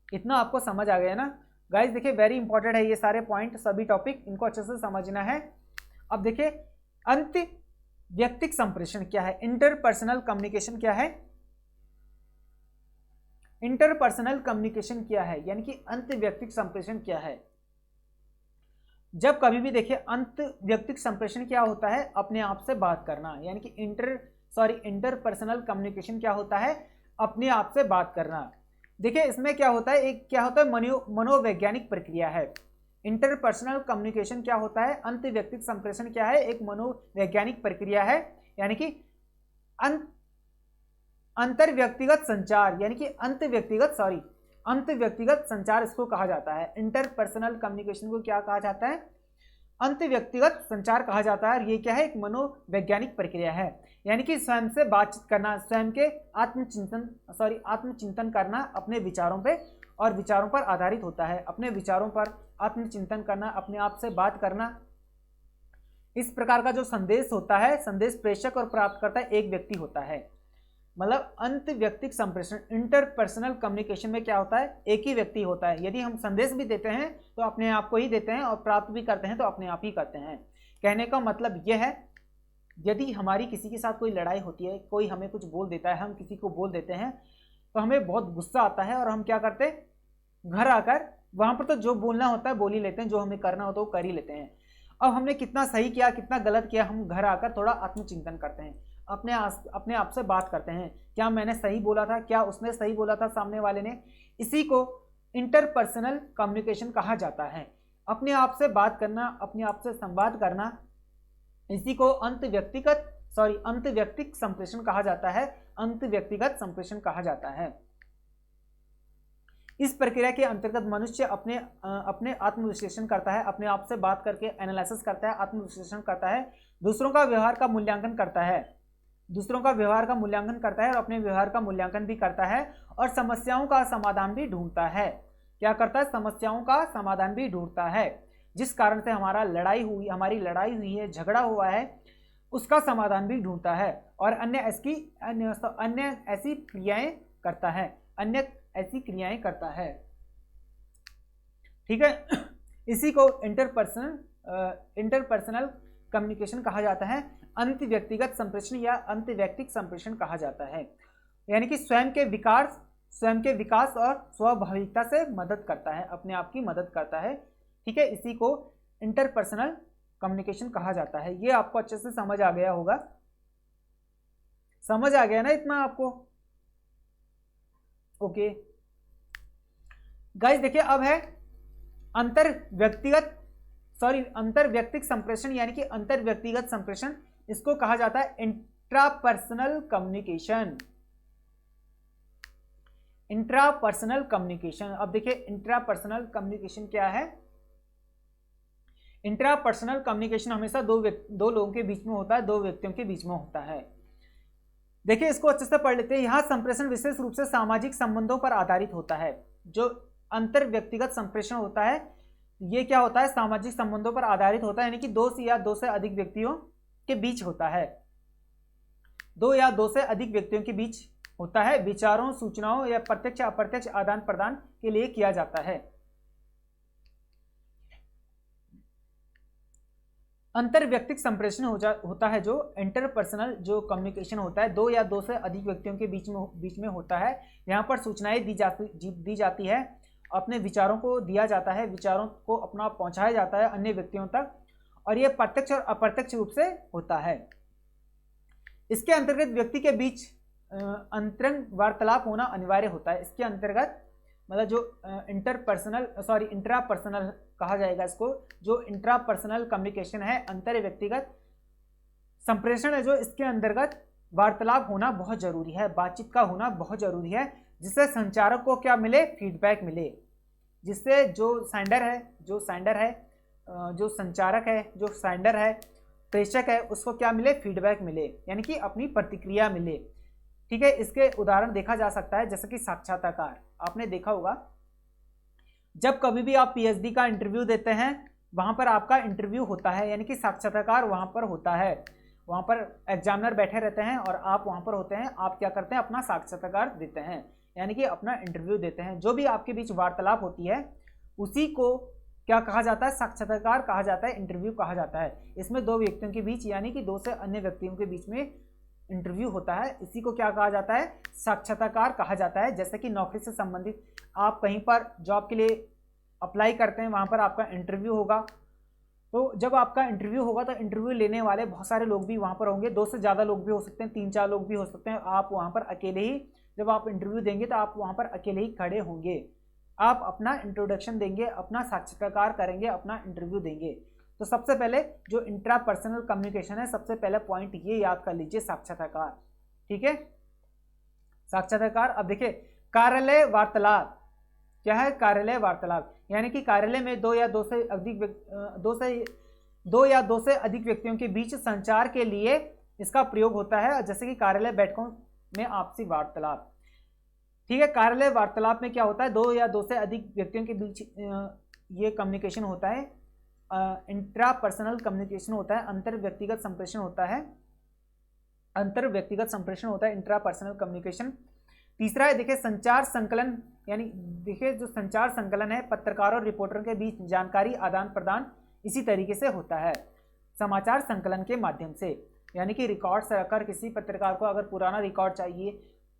इतना आपको समझ आ गया ना गाइस? देखिए, वेरी इंपॉर्टेंट है ये सारे पॉइंट, सभी टॉपिक, इनको अच्छे से समझना है। अब देखिए, अंत व्यक्तिक संप्रेषण क्या है, इंटरपर्सनल कम्युनिकेशन क्या है, इंटरपर्सनल कम्युनिकेशन क्या है, यानी कि अंत व्यक्तिक संप्रेषण क्या है। जब कभी भी देखिए, अंत व्यक्तिक संप्रेषण क्या होता है, अपने आप से बात करना, यानी कि इंटरपर्सनल कम्युनिकेशन क्या होता है, अपने आप से बात करना। देखिए, इसमें क्या होता है, एक क्या होता है, मनोवैज्ञानिक प्रक्रिया है। इंटरपर्सनल कम्युनिकेशन क्या होता है, अंत व्यक्तिक संप्रेषण क्या है, एक मनोवैज्ञानिक प्रक्रिया है, यानी कि अंतर व्यक्तिगत संचार, यानी कि अंत व्यक्तिगत संचार इसको कहा जाता है। इंटरपर्सनल कम्युनिकेशन को क्या कहा जाता है, अंत व्यक्तिगत संचार कहा जाता है। और ये क्या है, एक मनोवैज्ञानिक प्रक्रिया है, यानी कि स्वयं से बातचीत करना, स्वयं के आत्मचिंतन करना अपने विचारों पे, और विचारों पर आधारित होता है, अपने विचारों पर आत्मचिंतन करना, अपने आप से बात करना। इस प्रकार का जो संदेश होता है, संदेश प्रेषक और प्राप्तकर्ता एक व्यक्ति होता है। मतलब अंत व्यक्तिक संप्रेषण, इंटरपर्सनल कम्युनिकेशन में क्या होता है, एक ही व्यक्ति होता है। यदि हम संदेश भी देते हैं तो अपने आप को ही देते हैं, और प्राप्त भी करते हैं तो अपने आप ही करते हैं। कहने का मतलब यह है, यदि हमारी किसी के साथ कोई लड़ाई होती है, कोई हमें कुछ बोल देता है, हम किसी को बोल देते हैं, तो हमें बहुत गुस्सा आता है, और हम क्या करते हैं, घर आकर वहां पर तो जो बोलना होता है बोल ही लेते हैं, जो हमें करना होता है वो कर ही लेते हैं। अब हमने कितना सही किया, कितना गलत किया, हम घर आकर थोड़ा आत्मचिंतन करते हैं, अपने आप से बात करते हैं, क्या मैंने सही बोला था, क्या उसने सही बोला था, सामने वाले ने। इसी को इंटरपर्सनल कम्युनिकेशन कहा जाता है, अपने आप से बात करना, अपने आप से संवाद करना। इसी को अंत व्यक्तिक संप्रेषण कहा जाता है, अंत व्यक्तिगत संप्रेषण कहा जाता है। इस प्रक्रिया के अंतर्गत मनुष्य अपने आत्मविश्लेषण करता है, अपने आप से बात करके एनालिसिस करता है, आत्मविश्लेषण करता है, दूसरों का व्यवहार का मूल्यांकन करता है, और अपने व्यवहार का मूल्यांकन भी करता है, और समस्याओं का समाधान भी ढूंढता है। क्या करता है, समस्याओं का समाधान भी ढूंढता है। जिस कारण से हमारी लड़ाई हुई है, झगड़ा हुआ है, उसका समाधान भी ढूंढता है, और अन्य ऐसी क्रियाएं करता है। ठीक है, इसी को इंटरपर्सनल कम्युनिकेशन कहा जाता है, अंत व्यक्तिगत संप्रेषण या अंत व्यक्तिक संप्रेषण कहा जाता है। यानी कि स्वयं के विकास और स्वाभाविकता से मदद करता है, अपने आप की मदद करता है। ठीक है, इसी को इंटरपर्सनल कम्युनिकेशन कहा जाता है। ये आपको अच्छे से समझ आ गया होगा, समझ आ गया ना इतना आपको? ओके गाइस, देखिए अब है अंतर व्यक्तिक संप्रेषण, यानी कि अंतर व्यक्तिगत संप्रेषण, इसको कहा जाता है इंट्रापर्सनल कम्युनिकेशन। अब देखिए, इंट्रापर्सनल कम्युनिकेशन क्या है। इंट्रापर्सनल कम्युनिकेशन हमेशा दो लोगों के बीच में होता है, दो व्यक्तियों के बीच में होता है। देखिए, इसको अच्छे से पढ़ लेते हैं। यहां संप्रेषण विशेष रूप से सामाजिक संबंधों पर आधारित होता है। जो अंतर व्यक्तिगत संप्रेषण होता है, ये क्या होता है, सामाजिक संबंधों पर आधारित होता है, यानी कि दो से अधिक व्यक्तियों के बीच होता है, दो या दो से अधिक व्यक्तियों के बीच होता है, विचारों, सूचनाओं या प्रत्यक्ष अप्रत्यक्ष आदान प्रदान के लिए किया जाता है। अंतर व्यक्तिक संप्रेषण होता है जो इंटरपर्सनल जो कम्युनिकेशन होता है, दो या दो से अधिक व्यक्तियों के बीच में होता है। यहाँ पर सूचनाएं दी जाती है, अपने विचारों को दिया जाता है, विचारों को अपना पहुंचाया जाता है अन्य व्यक्तियों तक, और यह प्रत्यक्ष और अप्रत्यक्ष रूप से होता है। इसके अंतर्गत व्यक्ति के बीच अंतरंग वार्तालाप होना अनिवार्य होता है। इसके अंतर्गत मतलब जो इंट्रापर्सनल कहा जाएगा इसको, जो इंट्रापर्सनल कम्युनिकेशन है, अंतर व्यक्तिगत संप्रेषण है जो, इसके अंतर्गत वार्तालाप होना बहुत जरूरी है, बातचीत का होना बहुत जरूरी है, जिससे संचारक को क्या मिले, फीडबैक मिले, जिससे जो सेंडर है, जो संचारक है, जो सेंडर है, प्रेषक है, उसको क्या मिले, फीडबैक मिले, यानी कि अपनी प्रतिक्रिया मिले। ठीक है, इसके उदाहरण देखा जा सकता है जैसे कि साक्षात्कार। आपने देखा होगा जब कभी भी आप पीएचडी का इंटरव्यू देते हैं, वहां पर आपका इंटरव्यू होता है, यानी कि साक्षात्कार वहां पर होता है। वहां पर एग्जामिनर बैठे रहते हैं और आप वहां पर होते हैं, आप क्या करते हैं, अपना साक्षात्कार देते हैं, यानी कि अपना इंटरव्यू देते हैं। जो भी आपके बीच वार्तालाप होती है उसी को क्या कहा जाता है, साक्षात्कार कहा जाता है, इंटरव्यू कहा जाता है। इसमें दो व्यक्तियों के बीच यानी कि दो से अन्य व्यक्तियों के बीच में इंटरव्यू होता है, इसी को क्या कहा जाता है, साक्षात्कार कहा जाता है। जैसे कि नौकरी से संबंधित आप कहीं पर जॉब के लिए अप्लाई करते हैं, वहां पर आपका इंटरव्यू होगा, तो जब आपका इंटरव्यू होगा तो इंटरव्यू लेने वाले बहुत सारे लोग भी वहां पर होंगे, दो से ज़्यादा लोग भी हो सकते हैं, 3-4 लोग भी हो सकते हैं। आप वहां पर अकेले ही, जब आप इंटरव्यू देंगे तो आप वहां पर अकेले ही खड़े होंगे, आप अपना इंट्रोडक्शन देंगे, अपना साक्षात्कार करेंगे, अपना इंटरव्यू देंगे। तो सबसे पहले जो इंट्रापर्सनल कम्युनिकेशन है, सबसे पहले पॉइंट ये याद कर लीजिए, साक्षात्कार। ठीक है, साक्षात्कार। अब देखिए कार्यालय वार्तालाप क्या है, कार्यालय वार्तालाप यानी कि कार्यालय में दो या दो से अधिक व्यक्तियों के बीच संचार के लिए इसका प्रयोग होता है, जैसे कि कार्यालय बैठकों में आपसी वार्तालाप। ठीक है, कार्यालय वार्तालाप में क्या होता है, दो या दो से अधिक व्यक्तियों के बीच ये कम्युनिकेशन होता है, इंट्रापर्सनल कम्युनिकेशन होता है, अंतर व्यक्तिगत संप्रेषण होता है, इंट्रापर्सनल कम्युनिकेशन। तीसरा है देखिए संचार संकलन, यानी देखिए जो संचार संकलन है, पत्रकारों और रिपोर्टरों के बीच जानकारी आदान प्रदान इसी तरीके से होता है, समाचार संकलन के माध्यम से, यानी कि रिकॉर्ड से रखकर किसी पत्रकार को अगर पुराना रिकॉर्ड चाहिए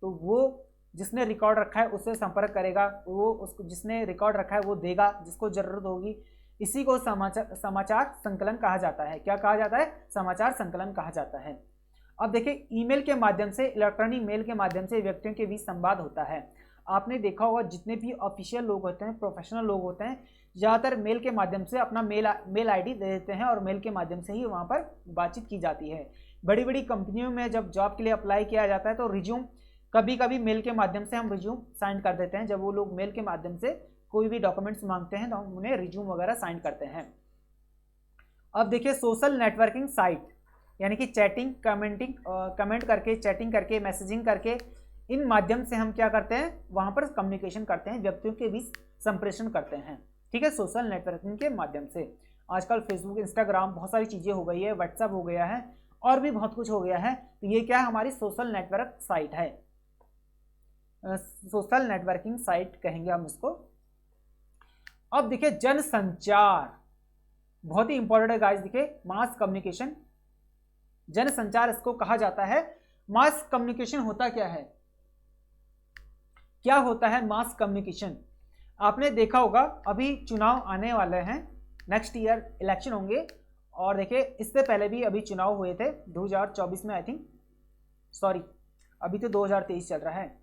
तो वो जिसने रिकॉर्ड रखा है उससे संपर्क करेगा, वो उसको जिसने रिकॉर्ड रखा है वो देगा जिसको जरूरत होगी। इसी को समाचार संकलन कहा जाता है। क्या कहा जाता है, समाचार संकलन कहा जाता है। अब देखिए ईमेल के माध्यम से, इलेक्ट्रॉनिक मेल के माध्यम से व्यक्तियों के बीच संवाद होता है। आपने देखा होगा जितने भी ऑफिशियल लोग होते हैं, प्रोफेशनल लोग होते हैं, ज़्यादातर मेल के माध्यम से अपना मेल आईडी दे देते हैं और मेल के माध्यम से ही वहाँ पर बातचीत की जाती है। बड़ी बड़ी कंपनियों में जब जॉब के लिए अप्लाई किया जाता है तो रिज्यूम कभी कभी मेल के माध्यम से हम रिज्यूम साइन कर देते हैं। जब वो लोग मेल के माध्यम से कोई भी डॉक्यूमेंट्स मांगते हैं तो हम उन्हें रिज्यूम वगैरह साइन करते हैं। अब देखिए सोशल नेटवर्किंग साइट, यानी कि चैटिंग, कमेंट करके, चैटिंग करके, मैसेजिंग करके, इन माध्यम से हम क्या करते हैं, वहां पर कम्युनिकेशन करते हैं, व्यक्तियों के बीच संप्रेषण करते हैं। ठीक है, सोशल नेटवर्किंग के माध्यम से। आजकल फेसबुक, इंस्टाग्राम, बहुत सारी चीज़ें हो गई है, व्हाट्सएप हो गया है और भी बहुत कुछ हो गया है। तो ये क्या है, हमारी सोशल नेटवर्क साइट है, सोशल नेटवर्किंग साइट कहेंगे हम इसको। अब देखिए जनसंचार बहुत ही इंपॉर्टेंट है गाइस। देखिए मास कम्युनिकेशन, जनसंचार इसको कहा जाता है। मास कम्युनिकेशन होता क्या है, क्या होता है मास कम्युनिकेशन? आपने देखा होगा अभी चुनाव आने वाले हैं, नेक्स्ट ईयर इलेक्शन होंगे, और देखिए इससे पहले भी अभी चुनाव हुए थे 2024 में, आई थिंक, सॉरी अभी तो 2023 चल रहा है।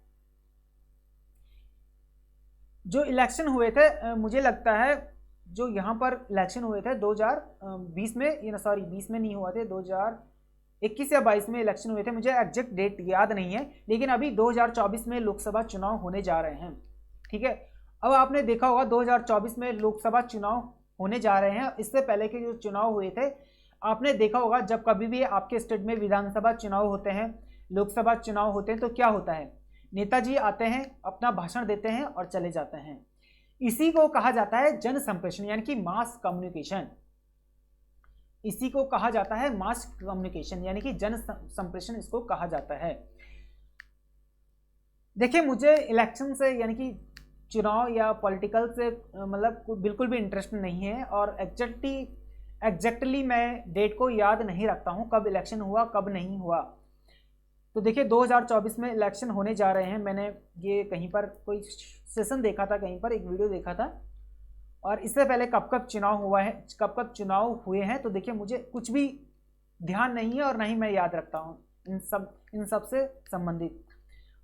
जो इलेक्शन हुए थे, मुझे लगता है जो यहाँ पर इलेक्शन हुए थे 2020 में, सॉरी 20 में नहीं हुआ थे, 2021 या 22 में इलेक्शन हुए थे, मुझे एग्जैक्ट डेट याद नहीं है, लेकिन अभी 2024 में लोकसभा चुनाव होने जा रहे हैं। ठीक है, अब आपने देखा होगा 2024 में लोकसभा चुनाव होने जा रहे हैं। इससे पहले के जो चुनाव हुए थे, आपने देखा होगा जब कभी भी आपके स्टेट में विधानसभा चुनाव होते हैं, लोकसभा चुनाव होते हैं, तो क्या होता है, नेताजी आते हैं, अपना भाषण देते हैं और चले जाते हैं। इसी को कहा जाता है जन संप्रेषण, यानी कि मास कम्युनिकेशन। इसी को कहा जाता है मास कम्युनिकेशन, यानी कि जन संप्रेषण इसको कहा जाता है। देखिए मुझे इलेक्शन से, यानी कि चुनाव या पॉलिटिकल से मतलब बिल्कुल भी इंटरेस्ट नहीं है, और एग्जैक्टली एग्जैक्टली मैं डेट को याद नहीं रखता हूँ कब इलेक्शन हुआ कब नहीं हुआ। तो देखिए 2024 में इलेक्शन होने जा रहे हैं। मैंने ये कहीं पर कोई सेशन देखा था, कहीं पर एक वीडियो देखा था, और इससे पहले कब कब चुनाव हुआ है, कब कब चुनाव हुए हैं, तो देखिए मुझे कुछ भी ध्यान नहीं है और ना ही मैं याद रखता हूँ इन सब से संबंधित।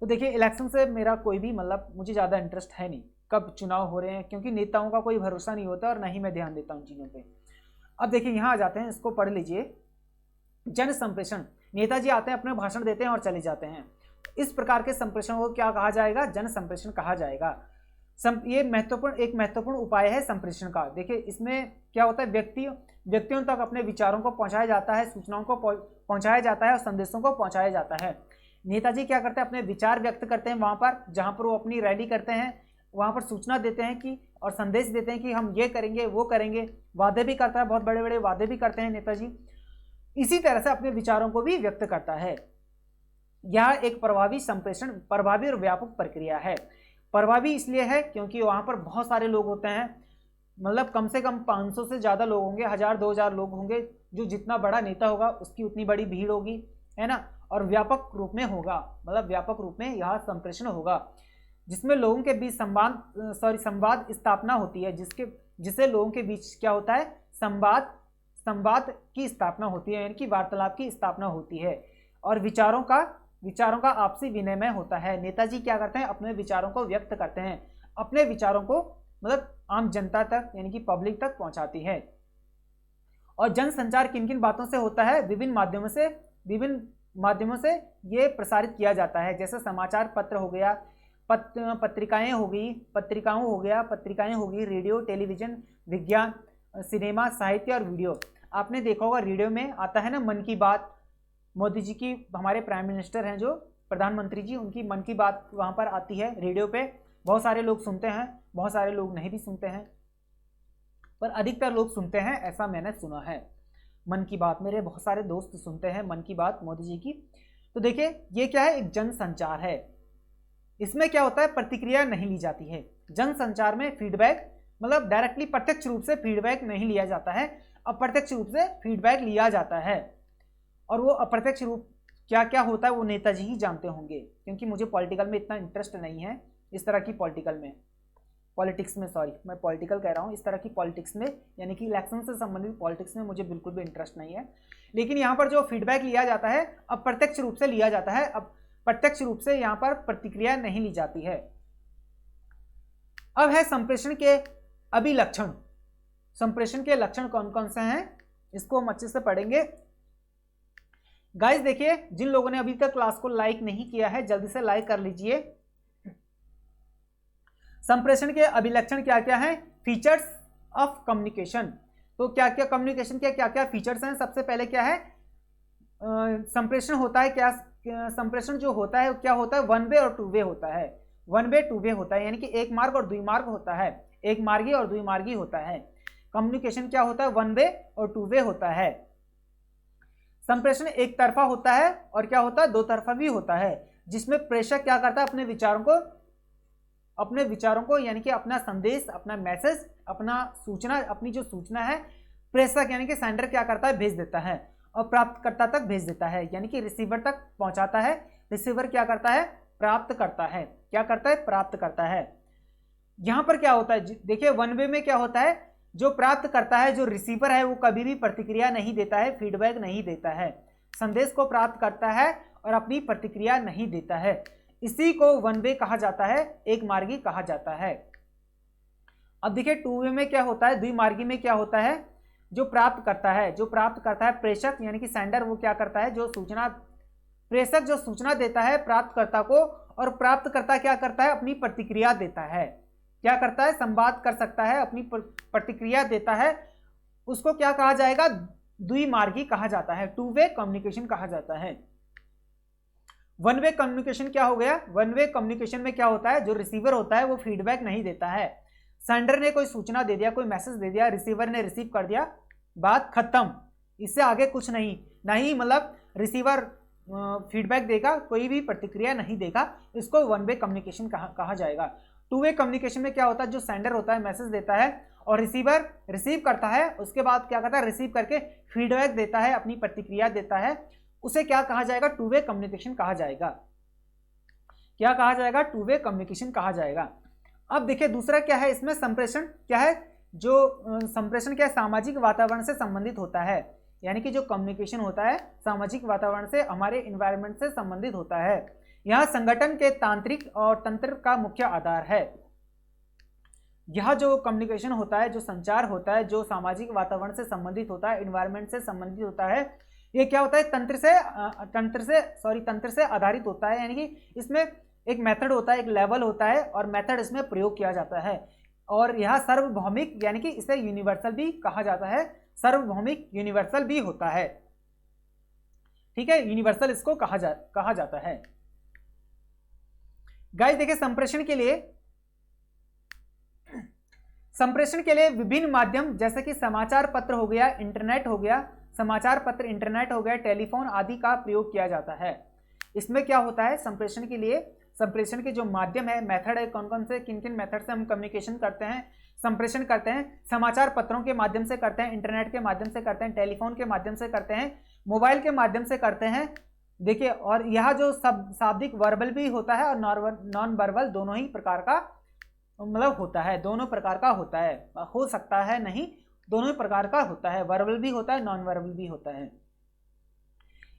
तो देखिए इलेक्शन से मेरा कोई भी मतलब मुझे ज़्यादा इंटरेस्ट है नहीं कब चुनाव हो रहे हैं, क्योंकि नेताओं का कोई भरोसा नहीं होता और ना ही मैं ध्यान देता हूँ चीज़ों पे। अब देखिए यहाँ आ जाते हैं, इसको पढ़ लीजिए। जन संप्रेषण, नेताजी आते हैं, अपने भाषण देते हैं और चले जाते हैं। इस प्रकार के संप्रेषण को क्या कहा जाएगा? जन संप्रेषण कहा जाएगा। ये एक महत्वपूर्ण उपाय है संप्रेषण का। देखिए इसमें क्या होता है, व्यक्तियों तक अपने विचारों को पहुंचाया जाता है, सूचनाओं को पहुंचाया जाता है और संदेशों को पहुंचाया जाता है। नेताजी क्या करते हैं, अपने विचार व्यक्त करते हैं वहां पर जहां पर वो अपनी रैली करते हैं, वहां पर सूचना देते हैं कि और संदेश देते हैं कि हम ये करेंगे वो करेंगे, वादे भी करता है, बहुत बड़े बड़े वादे भी करते हैं नेताजी। इसी तरह से अपने विचारों को भी व्यक्त करता है। यह एक प्रभावी और व्यापक प्रक्रिया है। प्रभावी इसलिए है क्योंकि वहां पर बहुत सारे लोग होते हैं, मतलब कम से कम 500 से ज्यादा लोग होंगे, 1000-2000 लोग होंगे। जो जितना बड़ा नेता होगा उसकी उतनी बड़ी भीड़ होगी, है ना। और व्यापक रूप में होगा, मतलब व्यापक रूप में यह संप्रेषण होगा जिसमें लोगों के बीच संवाद स्थापना होती है, जिससे लोगों के बीच क्या होता है, संवाद की स्थापना होती है, यानी कि वार्तालाप की स्थापना होती है और विचारों का आपसी विनिमय होता है। नेताजी क्या करते हैं, अपने विचारों को व्यक्त करते हैं, अपने विचारों को मतलब आम जनता तक यानी कि पब्लिक तक पहुंचाती है। और जनसंचार किन किन बातों से होता है? विभिन्न माध्यमों से ये प्रसारित किया जाता है, जैसे समाचार पत्र हो गया, पत्रिकाएं हो गई, रेडियो, टेलीविजन, विज्ञान, सिनेमा, साहित्य और वीडियो। आपने देखा होगा रेडियो में आता है ना मन की बात, मोदी जी की, हमारे प्राइम मिनिस्टर हैं जो प्रधानमंत्री जी, उनकी मन की बात वहां पर आती है रेडियो पे। बहुत सारे लोग सुनते हैं, बहुत सारे लोग नहीं भी सुनते हैं, पर अधिकतर लोग सुनते हैं, ऐसा मैंने सुना है। मन की बात, मेरे बहुत सारे दोस्त सुनते हैं मन की बात मोदी जी की। तो देखिए ये क्या है, एक जनसंचार है। इसमें क्या होता है, प्रतिक्रिया नहीं ली जाती है। जनसंचार में फीडबैक मतलब डायरेक्टली प्रत्यक्ष रूप से फीडबैक नहीं लिया जाता है, अप्रत्यक्ष रूप से फीडबैक लिया जाता है। और वो अप्रत्यक्ष रूप क्या क्या होता है वो नेताजी ही जानते होंगे, क्योंकि मुझे पॉलिटिकल में इतना इंटरेस्ट नहीं है, इस तरह की पॉलिटिक्स में सॉरी मैं पॉलिटिकल कह रहा हूँ, इस तरह की पॉलिटिक्स में यानी कि इलेक्शन से संबंधित पॉलिटिक्स में मुझे बिल्कुल भी इंटरेस्ट नहीं है। लेकिन यहाँ पर जो फीडबैक लिया जाता है अप्रत्यक्ष रूप से लिया जाता है, अब प्रत्यक्ष रूप से यहाँ पर प्रतिक्रिया नहीं ली जाती है। अब है संप्रेषण के अभिलक्षण। संप्रेषण के लक्षण कौन कौन से हैं, इसको हम अच्छे से पढ़ेंगे। गाइस देखिए, जिन लोगों ने अभी तक क्लास को लाइक नहीं किया है जल्दी से लाइक कर लीजिए। संप्रेषण के अभिलक्षण क्या क्या हैं? Features of communication. तो क्या क्या कम्युनिकेशन के क्या क्या फीचर्स हैं? सबसे पहले क्या है, संप्रेषण होता है क्या, संप्रेषण जो होता है क्या होता है, वन वे और टू वे होता है। वन वे टू वे होता है, यानी कि एक मार्ग और द्विमार्ग होता है, एक मार्गी और द्विमार्गी होता है। कम्युनिकेशन क्या होता है, वन वे और टू वे होता है। संप्रेषण एक तरफा होता है और क्या होता है, दो तरफा भी होता है, जिसमें प्रेषक क्या करता है, अपने विचारों को यानी कि अपना संदेश, अपना मैसेज, अपनी जो सूचना है, प्रेषक यानी कि सेंडर क्या करता है, भेज देता है और प्राप्तकर्ता तक भेज देता है, यानी कि रिसीवर तक पहुंचाता है। रिसीवर क्या करता है, प्राप्त करता है। क्या करता है, प्राप्त करता है। यहां पर क्या होता है, देखिए वन वे में क्या होता है, जो प्राप्त करता है, जो रिसीवर है, वो कभी भी प्रतिक्रिया नहीं देता है, फीडबैक नहीं देता है, संदेश को प्राप्त करता है और अपनी प्रतिक्रिया नहीं देता है। इसी को वन वे कहा जाता है, एक मार्गी कहा जाता है। अब देखिए टू वे में क्या होता है, द्विमार्गी में क्या होता है, जो प्राप्त करता है प्रेषक यानी कि सेंडर, वो क्या करता है, प्रेषक जो सूचना देता है प्राप्तकर्ता को, और प्राप्तकर्ता क्या करता है, अपनी प्रतिक्रिया देता है। क्या करता है, संवाद कर सकता है, अपनी प्रतिक्रिया देता है। उसको क्या कहा जाएगा, द्विमार्गी कहा जाता है, टू वे कम्युनिकेशन कहा जाता है। वन वे कम्युनिकेशन क्या हो गया, वन वे कम्युनिकेशन में क्या होता है, जो रिसीवर होता है वो फीडबैक नहीं देता है। सेंडर ने कोई सूचना दे दिया, कोई मैसेज दे दिया, रिसीवर ने रिसीव कर दिया, बात खत्म, इससे आगे कुछ नहीं मतलब रिसीवर फीडबैक देगा, कोई भी प्रतिक्रिया नहीं देगा, इसको वन वे कम्युनिकेशन कहा जाएगा। टू वे कम्युनिकेशन में क्या होता है, जो सेंडर होता है मैसेज देता है और रिसीवर रिसीव करता है, उसके बाद क्या करता है, रिसीव करके फीडबैक देता है, अपनी प्रतिक्रिया देता है, उसे क्या कहा जाएगा, टू वे कम्युनिकेशन कहा जाएगा। क्या कहा जाएगा, टू वे कम्युनिकेशन कहा जाएगा। अब देखिए दूसरा क्या है इसमें, संप्रेषण क्या है, जो संप्रेषण क्या है, सामाजिक वातावरण से संबंधित होता है, यानी कि जो कम्युनिकेशन होता है सामाजिक वातावरण से, हमारे इन्वायरमेंट से संबंधित होता है। यह संगठन के तांत्रिक और तंत्र का मुख्य आधार है। यह जो कम्युनिकेशन होता है, जो संचार होता है, जो सामाजिक वातावरण से संबंधित होता है, इन्वायरमेंट से संबंधित होता है, ये क्या होता है, तंत्र से आधारित होता है, यानी कि इसमें एक मेथड होता है, एक लेवल होता है और मेथड इसमें प्रयोग किया जाता है। और यह सार्वभौमिक, यानी कि इसे यूनिवर्सल भी कहा जाता है, सार्वभौमिक यूनिवर्सल भी होता है। ठीक है, यूनिवर्सल इसको कहा जाता है। गाइस देखिए संप्रेषण के लिए विभिन्न माध्यम जैसे कि समाचार पत्र हो गया, इंटरनेट हो गया, समाचार पत्र, इंटरनेट हो गया, टेलीफोन आदि का प्रयोग किया जाता है। इसमें क्या होता है, संप्रेषण के लिए, संप्रेषण के जो माध्यम है, मेथड है, कौन कौन से किन किन मेथड से हम कम्युनिकेशन करते हैं, संप्रेषण करते हैं, समाचार पत्रों के माध्यम से करते हैं, इंटरनेट के माध्यम से करते हैं, टेलीफोन के माध्यम से करते हैं, मोबाइल के माध्यम से करते हैं। देखिए, और यह जो शाब्दिक वर्बल भी होता है और नॉन वर्बल दोनों ही प्रकार का मतलब होता है, दोनों प्रकार का होता है, हो सकता है नहीं, दोनों ही प्रकार का होता है, वर्बल भी होता है, नॉन वर्बल भी होता है,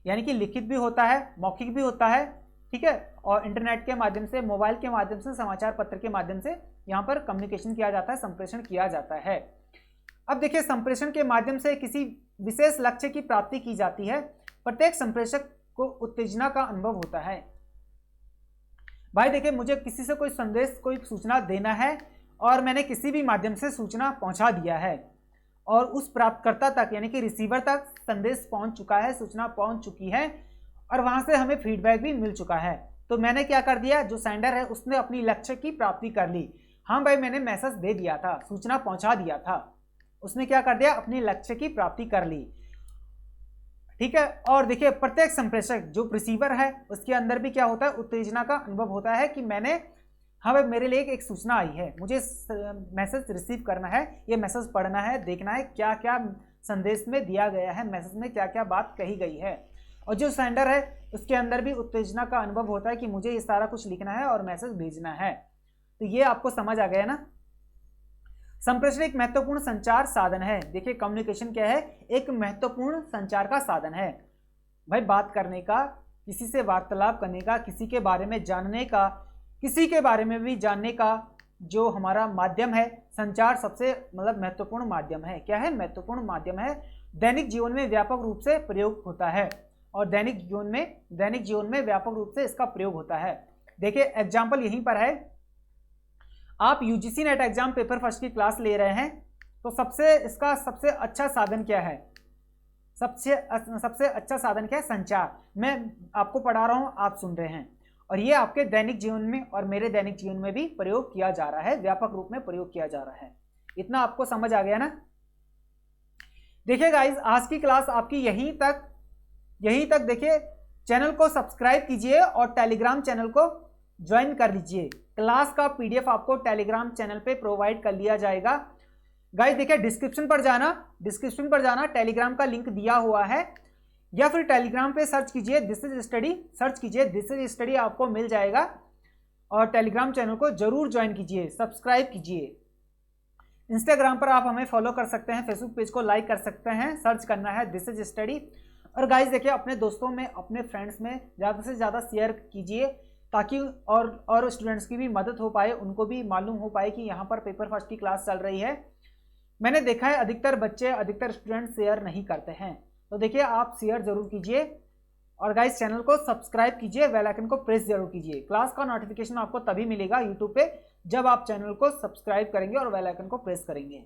यानी कि लिखित भी होता है, मौखिक भी होता है। ठीक है, और इंटरनेट के माध्यम से, मोबाइल के माध्यम से, समाचार पत्र के माध्यम से यहाँ पर कम्युनिकेशन किया जाता है, संप्रेषण किया जाता है। अब देखिए, संप्रेषण के माध्यम से किसी विशेष लक्ष्य की प्राप्ति की जाती है। प्रत्येक संप्रेषक को उत्तेजना का अनुभव होता है। भाई देखिए, मुझे किसी से कोई संदेश, कोई सूचना देना है और मैंने किसी भी माध्यम से सूचना पहुंचा दिया है और उस प्राप्तकर्ता तक, यानी कि रिसीवर तक संदेश पहुंच चुका है, सूचना पहुंच चुकी है और वहां से हमें फीडबैक भी मिल चुका है। तो मैंने क्या कर दिया, जो सेंडर है उसने अपनी लक्ष्य की प्राप्ति कर ली। हाँ भाई, मैंने मैसेज दे दिया था, सूचना पहुंचा दिया था, उसने क्या कर दिया, अपनी लक्ष्य की प्राप्ति कर ली। ठीक है, और देखिए प्रत्येक संप्रेषक जो रिसीवर है उसके अंदर भी क्या होता है, उत्तेजना का अनुभव होता है कि मैंने, हाँ भाई मेरे लिए एक सूचना आई है, मुझे मैसेज रिसीव करना है, ये मैसेज पढ़ना है, देखना है क्या क्या संदेश में दिया गया है, मैसेज में क्या क्या बात कही गई है। और जो सेंडर है उसके अंदर भी उत्तेजना का अनुभव होता है कि मुझे ये सारा कुछ लिखना है और मैसेज भेजना है। तो ये आपको समझ आ गया ना। संप्रेषण एक महत्वपूर्ण संचार साधन है। देखिए, कम्युनिकेशन क्या है, एक महत्वपूर्ण संचार का साधन है। भाई बात करने का, किसी से वार्तालाप करने का, किसी के बारे में जानने का, किसी के बारे में भी जानने का जो हमारा माध्यम है, संचार सबसे मतलब महत्वपूर्ण माध्यम है। क्या है, महत्वपूर्ण माध्यम है। दैनिक जीवन में व्यापक रूप से प्रयोग होता है और दैनिक जीवन में व्यापक रूप से इसका प्रयोग होता है। देखिए एग्जाम्पल यहीं पर है, आप UGC net exam paper first की क्लास ले रहे हैं, तो इसका सबसे अच्छा साधन क्या है, सबसे अच्छा साधन क्या है, संचार। मैं आपको पढ़ा रहा हूं, आप सुन रहे हैं, और ये आपके दैनिक जीवन में और मेरे दैनिक जीवन में भी प्रयोग किया जा रहा है, व्यापक रूप में प्रयोग किया जा रहा है। इतना आपको समझ आ गया ना। देखिए गाइज, आज की क्लास आपकी यहीं तक। देखिए, चैनल को सब्सक्राइब कीजिए और टेलीग्राम चैनल को ज्वाइन कर लीजिए। क्लास का पीडीएफ आपको टेलीग्राम चैनल पे प्रोवाइड कर लिया जाएगा। गाइस देखिए, डिस्क्रिप्शन पर जाना, टेलीग्राम का लिंक दिया हुआ है, या फिर टेलीग्राम पे सर्च कीजिए दिस इज स्टडी, आपको मिल जाएगा। और टेलीग्राम चैनल को जरूर ज्वाइन कीजिए, सब्सक्राइब कीजिए। इंस्टाग्राम पर आप हमें फॉलो कर सकते हैं, फेसबुक पेज को लाइक कर सकते हैं, सर्च करना है दिस इज स्टडी। और गाइस देखिए, अपने दोस्तों में, अपने फ्रेंड्स में ज़्यादा से ज़्यादा शेयर कीजिए, ताकि और स्टूडेंट्स की भी मदद हो पाए, उनको भी मालूम हो पाए कि यहाँ पर पेपर फर्स्ट की क्लास चल रही है। मैंने देखा है अधिकतर स्टूडेंट शेयर नहीं करते हैं, तो देखिए आप शेयर जरूर कीजिए। और गाइस, चैनल को सब्सक्राइब कीजिए, बेल आइकन को प्रेस जरूर कीजिए। क्लास का नोटिफिकेशन आपको तभी मिलेगा यूट्यूब पे जब आप चैनल को सब्सक्राइब करेंगे और बेल आइकन को प्रेस करेंगे।